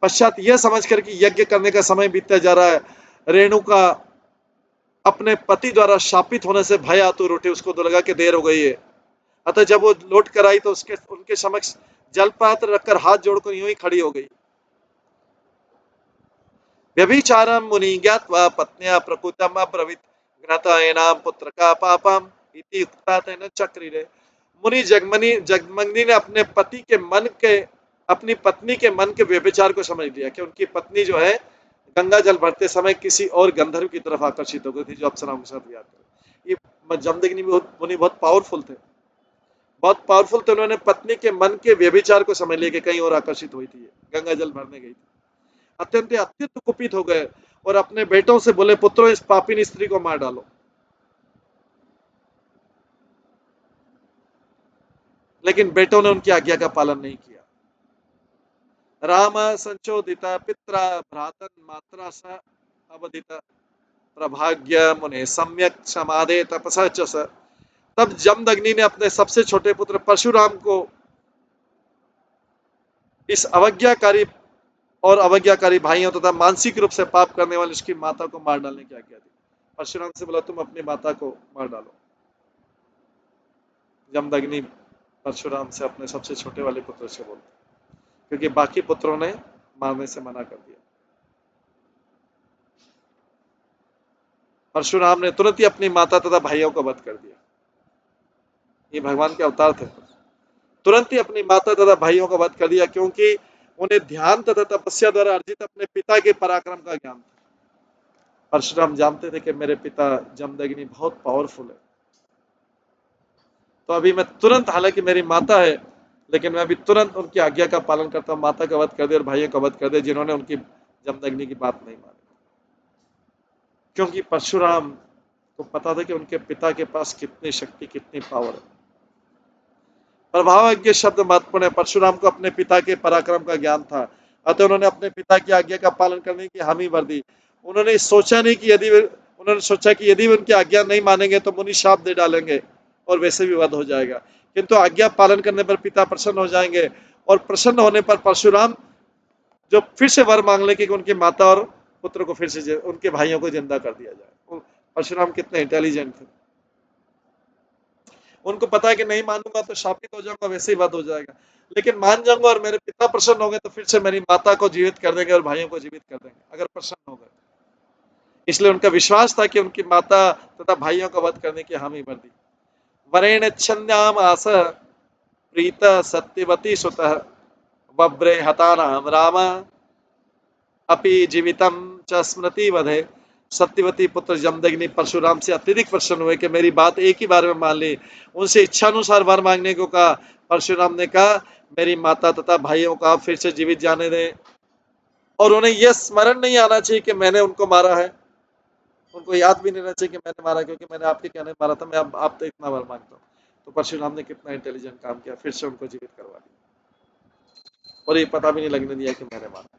पश्चात यह समझकर कि यज्ञ करने का समय बीतता जा रहा है, रेणुका अपने पति द्वारा शापित होने से भय आतुर उठी, उसको तो लगा कि देर हो गई है। अतः जब वो लौट कर आई तो उनके समक्ष जलपात्र रखकर हाथ जोड़कर यूं ही खड़ी हो गई। व्यभिचारम मुनि ज्ञात्वा पत्न्या प्रकृतम अब्रवीत घ्नता पुत्र का पापम इति उक्ता तेन चक्रिरे। जगमग्नि ने अपनी पत्नी के मन के व्यभिचार को समझ लिया कि उनकी पत्नी जो है गंगा जल भरते समय किसी और गंधर्व की तरफ आकर्षित हो गई थी जो अप्सराओं के साथ विहार कर। ये जमदग्नि मुनि बहुत पावरफुल थे, उन्होंने पत्नी के मन के व्यभिचार को समझ लिया कि कहीं और आकर्षित हुई थी, गंगा जल भरने गई थी। अत्यंत कुपित हो गए और अपने बेटों से बोले, पुत्रों, इस पापिनी स्त्री को मार डालो। लेकिन बेटों ने उनकी आज्ञा का पालन नहीं किया। राम संचोदित पित्रा भ्रातन मात्रा स अवधित प्रभाग्य मुने सम्यक समाधे तपसा च। तब जमदग्नि ने अपने सबसे छोटे पुत्र परशुराम को इस अवज्ञाकारी भाइयों तथा मानसिक रूप से पाप करने वाली उसकी माता को मार डालने की आज्ञा दी। परशुराम से बोला, तुम अपनी माता को मार डालो। जमदग्नि परशुराम से अपने सबसे छोटे वाले पुत्र से बोलते, क्योंकि बाकी पुत्रों ने मारने से मना कर दिया। परशुराम ने तुरंत ही अपनी माता तथा भाइयों को वध कर दिया। ये भगवान के अवतार थे। तुरंत ही अपनी माता तथा भाइयों का वध कर दिया, क्योंकि उन्हें ध्यान तथा तपस्या द्वारा अर्जित अपने पिता के पराक्रम का ज्ञान था। परशुराम जानते थे कि मेरे पिता जमदग्नि बहुत पावरफुल है, तो अभी मैं तुरंत, हालांकि मेरी माता है, लेकिन मैं अभी तुरंत उनकी आज्ञा का पालन करता हूँ, माता का वध कर दिया और भाइयों का वध कर दिया जिन्होंने उनकी जमदग्नि की बात नहीं मानी। क्योंकि परशुराम को पता था कि उनके पिता के पास कितनी शक्ति, कितनी पावर है। प्रभावज्ञ शब्द महत्वपूर्ण है। परशुराम को अपने पिता के पराक्रम का ज्ञान था, अतः उन्होंने अपने पिता की आज्ञा का पालन करने की हामी भर दी। उन्होंने सोचा नहीं कि उन्होंने सोचा कि यदि वे उनकी आज्ञा नहीं मानेंगे तो मुनि शाप दे डालेंगे और वैसे भी वध हो जाएगा, किंतु आज्ञा पालन करने पर पिता प्रसन्न हो जाएंगे, और प्रसन्न होने पर परशुराम जो फिर से वर मांग ले कि उनकी माता और पुत्र को फिर से, उनके भाइयों को जिंदा कर दिया जाए। परशुराम कितने इंटेलिजेंट थे। उनको पता है कि नहीं मानूंगा तो शापित हो जाऊंगा, वैसे ही वध हो जाएगा, लेकिन मान जाऊंगा और मेरे पिता प्रसन्न हो गए तो फिर से मेरी माता को जीवित कर देंगे और भाइयों को जीवित कर देंगे, अगर प्रसन्न हो गए। इसलिए उनका विश्वास था कि उनकी माता तथा भाइयों का वध करने की हामी भर दी। वरेण छन्याम आस प्रीत सत्यवती सुत बब्रे हतानाम राम अपि जीवितम च स्मृति वधे। सत्यवती पुत्र जमदग्नि परशुराम से अत्यधिक प्रसन्न हुए कि मेरी बात एक ही बार में मान ली। उनसे इच्छानुसार वर मांगने को कहा। परशुराम ने कहा, मेरी माता तथा भाइयों को आप फिर से जीवित जाने दें, और उन्हें यह स्मरण नहीं आना चाहिए कि मैंने उनको मारा है। उनको याद भी नहीं रहना चाहिए कि मैंने मारा, क्योंकि मैंने आपके कहने मारा था। मैं अब आप तो इतना वर मांगता हूँ। तो परशुराम ने कितना इंटेलिजेंट काम किया, फिर से उनको जीवित करवा दिया, और ये पता भी नहीं लगने दिया कि मैंने मारा,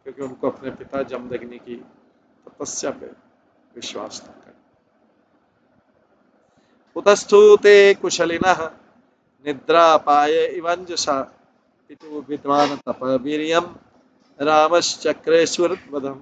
क्योंकि उनको अपने पिता जमदग्नि की तपस्या पे विश्वास था। उतस्थु ते कुशलिनः निद्रापाय इवञ्जसा पितु विद्वान् तपवीर्यं रामश्चक्रेश्वरवदम्।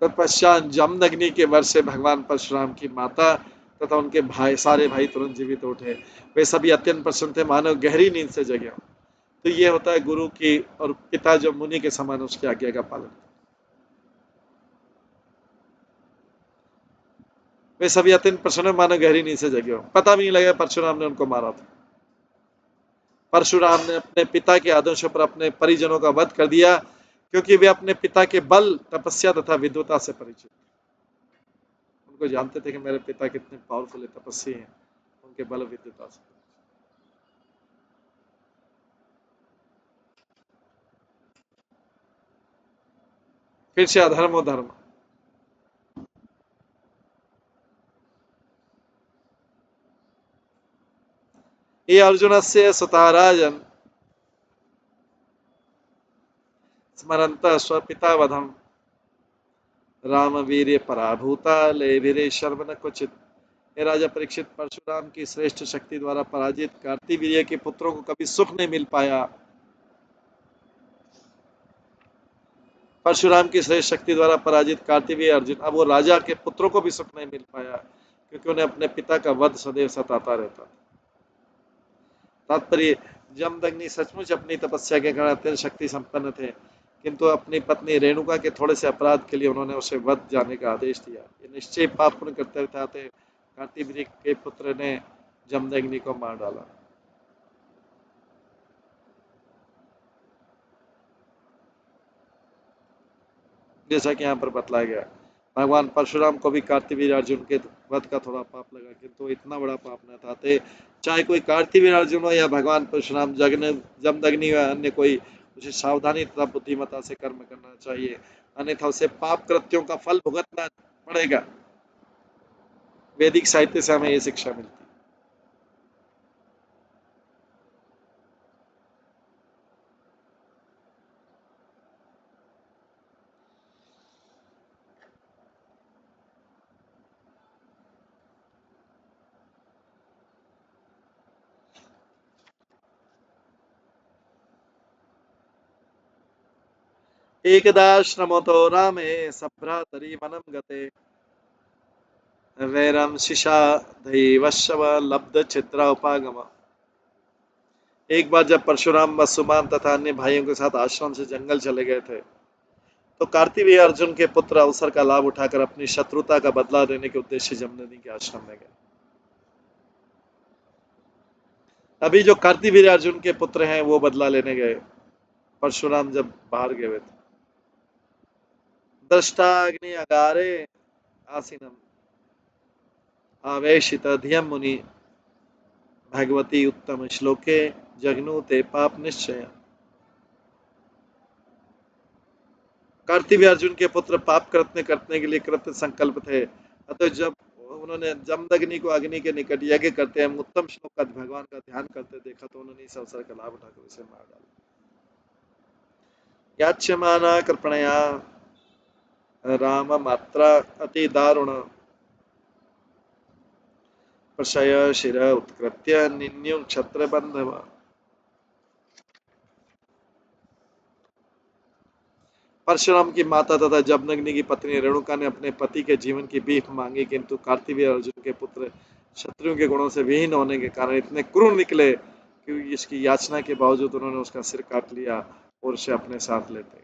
तत्पश्चात जमदग्नि के वर से भगवान परशुराम की माता तथा उनके भाई, सारे भाई तुरंत जीवित उठे। वे सभी अत्यंत प्रसन्न थे, मानो गहरी नींद से जगे हों। तो ये होता है गुरु की और पिता जो मुनि के समान उसकी आज्ञा का पालन। वे सभी अत्यंत प्रसन्न, मानो गहरी नींद से जगे हों। पता भी नहीं लगा परशुराम ने उनको मारा था। परशुराम ने अपने पिता के आदेशों पर अपने परिजनों का वध कर दिया, क्योंकि वे अपने पिता के बल, तपस्या तथा विद्वता से परिचित। उनको जानते थे कि मेरे पिता कितने पावरफुल तपस्वी हैं, उनके बल विद्वता से। फिर से अधर्म धर्म। ये अर्जुन से सुता राजन स्मरंत स्वपिता वधम राम वीर्य पराभूता लेभिरे शर्म न क्वचित। हे राजा परीक्षित, परशुराम की श्रेष्ठ शक्ति द्वारा पराजित कार्तिवीर्य के पुत्रों को कभी सुख नहीं मिल पाया। परशुराम की श्रेष्ठ शक्ति द्वारा पराजित कार्तिवीर्य अर्जुन, अब वो राजा के पुत्रों को भी सुख नहीं मिल पाया, क्योंकि उन्हें अपने पिता का वध सदैव सताता रहता। तात्पर्य, जमदग्नि सचमुच अपनी तपस्या के कारण अत्यंत शक्ति संपन्न थे, किंतु अपनी पत्नी रेणुका के थोड़े से अपराध के लिए उन्होंने उसे वध जाने का आदेश दिया। ये निश्चय पाप पूर्ण करते थे। कार्तिवीर्य के पुत्र ने जमदग्नि को मार डाला। जैसा कि यहाँ पर बतलाया गया, भगवान परशुराम को भी कार्तिवीर्य अर्जुन के वध का थोड़ा पाप लगा, किंतु इतना बड़ा पाप न था। चाहे कोई कार्तिवीर्य अर्जुन हो या भगवान परशुराम, जमदग्नि या अन्य कोई, उसे सावधानी तथा बुद्धिमत्ता से कर्म करना चाहिए, अन्यथा उसे पाप कृत्यों का फल भुगतना पड़ेगा। वैदिक साहित्य से हमें ये शिक्षा मिलती है। एकदा श्रमतो रामे सभ्रातरि वनं गते वैरम शिशा दैवशव लब्ध चित्रा उपागम। एक बार जब परशुराम वसुमान तथा अन्य भाइयों के साथ आश्रम से जंगल चले गए थे तो कार्तिवीय अर्जुन के पुत्र अवसर का लाभ उठाकर अपनी शत्रुता का बदला लेने के उद्देश्य जमदग्नि के आश्रम में गए। अभी जो कार्तिवीर अर्जुन के पुत्र हैं वो बदला लेने गए। परशुराम जब बाहर गए थे दृष्टाग्नि अगारे आसीनम आवेशित धियम मुनि भगवती उत्तम श्लोके जगनु ते पाप निश्चय। कार्तिवीय अर्जुन के पुत्र पाप कृत्य करने के लिए कृत संकल्प थे। अतः जब उन्होंने जमदग्नि को अग्नि के निकट यज्ञ करते हैं उत्तम श्लोक का भगवान का ध्यान करते देखा तो उन्होंने इस अवसर का लाभ उठाकर उसे मार डाला। याच्यमाना कृपणया राम मात्रा अति दारुण प्रशय शिर उत्कृत्य निन्यु क्षत्र बंधव। परशुराम की माता तथा जमदग्नि की पत्नी रेणुका ने अपने पति के जीवन की भीख मांगी किंतु कार्तिवीय अर्जुन के पुत्र शत्रुओं के गुणों से विहीन होने के कारण इतने क्रूर निकले कि इसकी याचना के बावजूद उन्होंने उसका सिर काट लिया और उसे अपने साथ लेते।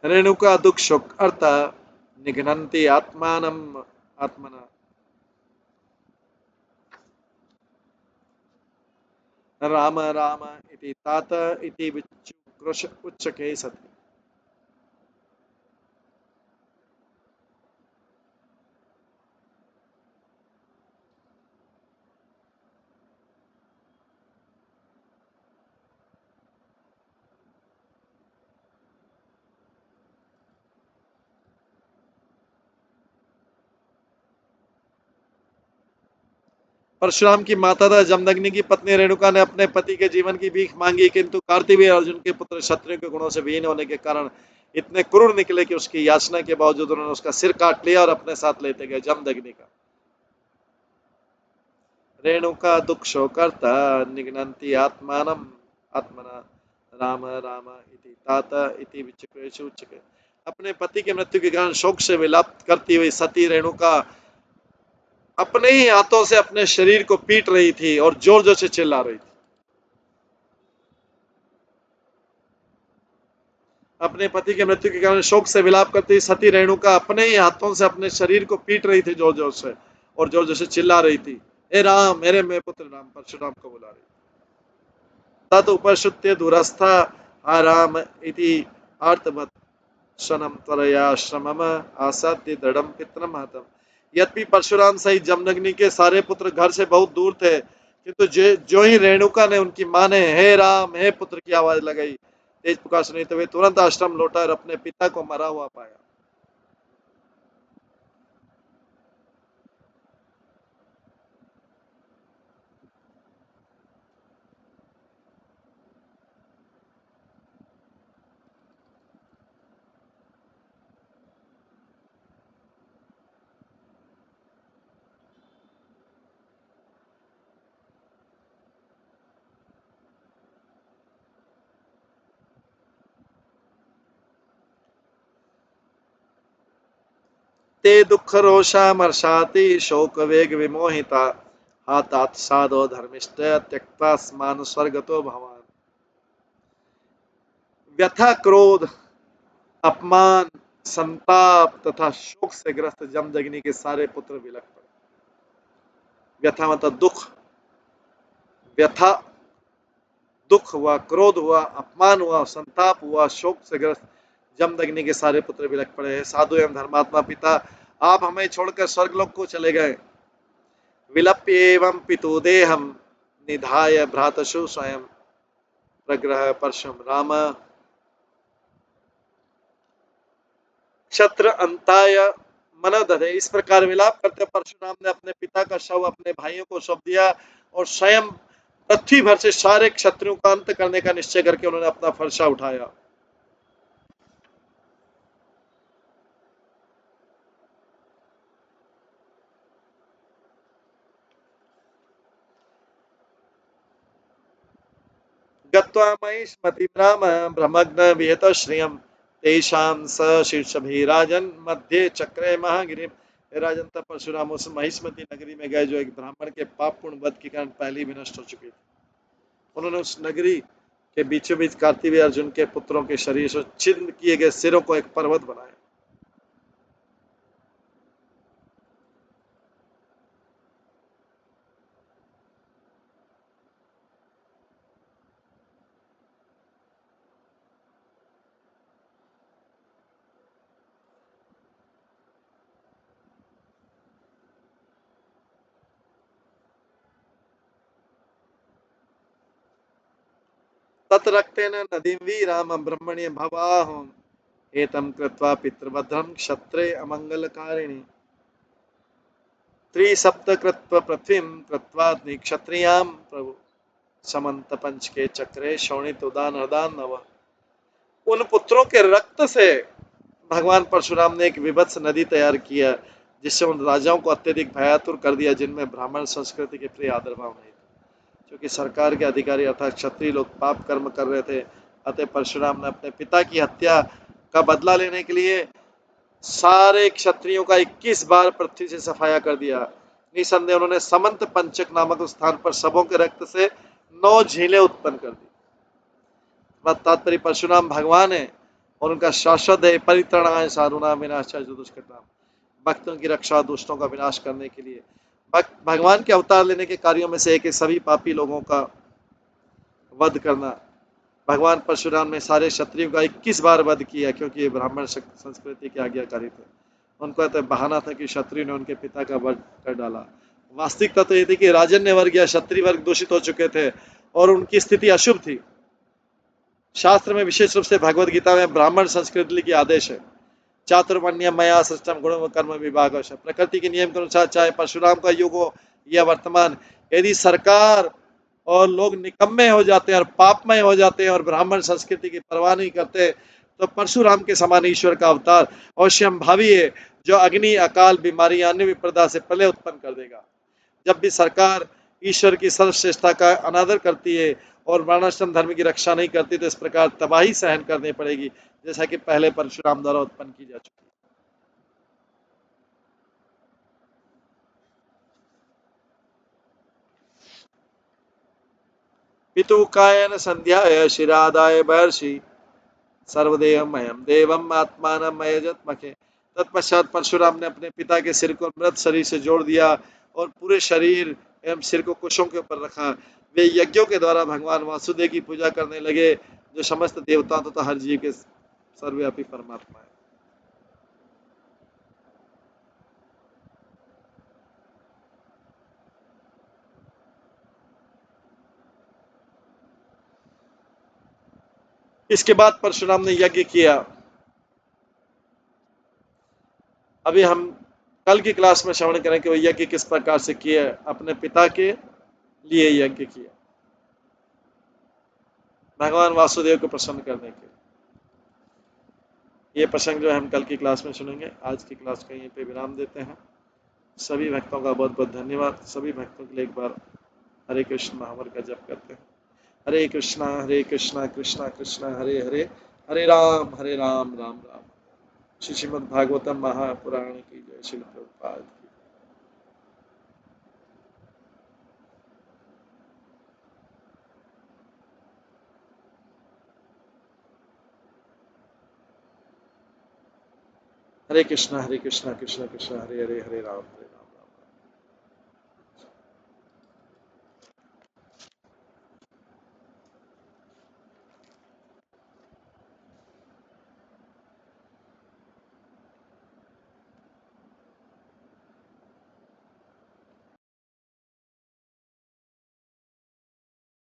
रेणुका दुख शोक अर्थ निघ्नन्ति आत्मानम आत्मना राम राम इति तात इति विचुकृष उच्चके सति। परशुराम की माता तथा जमदग्नि की पत्नी रेणुका ने अपने पति के जीवन की भीख मांगी किंतु कार्तिवीय अर्जुन के पुत्र क्षत्रियों के गुणों से विहीन होने के कारण इतने क्रूर निकले कि उसकी याचना के बावजूद उन्होंने उसका सिर काट लिया और अपने साथ लेते गए। जमदग्नि का रेणुका दुख शोकर्ता निघ्नन्ति आत्मानम आत्मना राम राम इति तात इति विचक्रेषु उच्चके। अपने पति के मृत्यु के कारण शोक से विलाप करती हुई सती रेणुका अपने ही हाथों से अपने शरीर को पीट रही थी और जोर जोर से चिल्ला रही थी। अपने पति के मृत्यु के कारण शोक से विलाप करती सती रेणुका अपने ही हाथों से अपने शरीर को पीट रही थी जोर जोर से और जोर जोर से चिल्ला रही थी, हे राम मेरे में पुत्र राम। परशुराम को बुला रही तत् उपश्रुत्य दूरस्था आराम इति आर्तवत् शनम त्वरयाश्रमम आसाद्य दृढ़म पितरम हतम। यद्यपि परशुराम सहित जमदग्नि के सारे पुत्र घर से बहुत दूर थे किंतु जो ही रेणुका ने उनकी मां ने हे राम हे पुत्र की आवाज लगाई तेज पुकार सुनी तो वे तुरंत आश्रम लौटा और अपने पिता को मरा हुआ पाया। ते दुख रोषा मर्षाति शोक वेग विमोहिता हातात साधो धर्मिष्ठ त्यक्ता स्मान स्वर्गतो भवान। व्यथा क्रोध अपमान संताप तथा शोक से ग्रस्त जमदग्नि के सारे पुत्र विलख पड़े। व्यथा मतलब दुख, व्यथा दुख हुआ, क्रोध हुआ, अपमान हुआ, संताप हुआ, शोक से ग्रस्त जमदग्नि के सारे पुत्र विलख पड़े। साधु एवं धर्मात्मा पिता आप हमें छोड़कर स्वर्गलोक को चले गए। विलप्य एवं पितुदेहम निधाय भ्रातशु स्वयं प्रग्रह परशुम राम क्षत्र अंताय मनोदधे। इस प्रकार विलाप करते परशुराम ने अपने पिता का शव अपने भाइयों को सौंप दिया और स्वयं पृथ्वी भर से सारे क्षत्रियों का अंत करने का निश्चय करके उन्होंने अपना फरसा उठाया। गत्वा महिष्मतीं राम ब्रह्मग्न विहत श्रियम तेषां स शीर्षभिराजन मध्य चक्रे महागिरि। राजन तब परशुराम उस महिष्मती नगरी में गए जो एक ब्राह्मण के पाप पूर्ण वध के कारण पहले ही विनष्ट हो चुकी थी। उन्होंने उस नगरी के बीचों बीच कार्तिवीय अर्जुन के पुत्रों के शरीर से छिन्न किए गए सिरों को एक पर्वत बनाया। तत्रक्तेन नदीं वीराम ब्रह्मण्य भवाहं एतं कृत्वा पितृभद्रं क्षत्रे अमंगलकारिणी त्रिसप्तकृत्व पृथ्वीं कृत्वा क्षत्रियां प्रभु समंत पंच के चक्रे शोणित उदान हृदान नव। उन पुत्रों के रक्त से भगवान परशुराम ने एक विभत्स नदी तैयार किया जिससे उन राजाओं को अत्यधिक भयातुर कर दिया जिनमें ब्राह्मण संस्कृति के प्रिय आदर भाव नहीं थे। क्योंकि सरकार के अधिकारी अर्थात क्षत्रिय लोग पाप कर्म कर रहे थे, अतः परशुराम ने अपने पिता की हत्या का बदला लेने के लिए सारे क्षत्रियों का 21 बार पृथ्वी से सफाया कर दिया। निसंदेह उन्होंने समंत पंचक नामक स्थान पर सबों के रक्त से 9 झीलें उत्पन्न कर दी। तात्पर्य परशुराम भगवान है और उनका शाश्वत है परित्रणाय साधुनाम विनाशाय दुष्कृताम, भक्तों की रक्षा दुष्टों का विनाश करने के लिए भगवान के अवतार लेने के कार्यों में से एक है सभी पापी लोगों का वध करना। भगवान परशुराम ने सारे क्षत्रियों का 21 बार वध किया क्योंकि ये ब्राह्मण संस्कृति के आज्ञाकारी थे। उनको तो बहाना था कि क्षत्रिय ने उनके पिता का वध कर डाला। वास्तविकता तो ये थी कि राजन्य वर्ग या क्षत्रिय वर्ग दूषित हो चुके थे और उनकी स्थिति अशुभ थी। शास्त्र में विशेष रूप से भगवद गीता में ब्राह्मण संस्कृति की आदेश है, चातुर्वर्ण्य मया सृष्टम गुण कर्म विभाग। प्रकृति के नियम के अनुसार चाहे परशुराम का युग हो या वर्तमान, यदि सरकार और लोग निकम्मे हो जाते हैं और पापमय हो जाते हैं और ब्राह्मण संस्कृति की परवाह नहीं करते तो परशुराम के समान ईश्वर का अवतार अवश्यम भावी है जो अग्नि अकाल बीमारी अन्य विपदा से प्रलय उत्पन्न कर देगा। जब भी सरकार ईश्वर की सर्वश्रेष्ठता का अनादर करती है और वर्णाश्रम धर्म की रक्षा नहीं करती तो इस प्रकार तबाही सहन करनी पड़ेगी जैसा कि पहले परशुराम द्वारा उत्पन्न की जा चुकी है। पितुकायन संध्याय शिरादाय महर्षि सर्वदेवमयम देवम आत्मानम मखे। तत्पश्चात परशुराम ने अपने पिता के सिर को मृत शरीर से जोड़ दिया और पूरे शरीर एवं सिर को कुशों के ऊपर रखा। वे यज्ञों के द्वारा भगवान वासुदेव की पूजा करने लगे जो समस्त देवताओं तथा हर जीव के सर्वव्यापी परमात्मा है। इसके बाद परशुराम ने यज्ञ किया। अभी हम कल की क्लास में श्रवण करें कि वो यज्ञ किस प्रकार से किया, अपने पिता के लिए यज्ञ किया भगवान वासुदेव को प्रसन्न करने के लिए। ये प्रसंग जो है हम कल की क्लास में सुनेंगे। आज की क्लास का यहीं पे विराम देते हैं। सभी भक्तों का बहुत बहुत धन्यवाद। सभी भक्तों के लिए एक बार हरे कृष्ण महावर का जप करते हैं। हरे कृष्णा कृष्णा कृष्णा हरे हरे, हरे राम राम राम। श्रीमद् भागवतम महापुराण की जय। श्रील प्रभुपाद की। हरे कृष्णा कृष्णा कृष्णा हरे हरे, हरे राम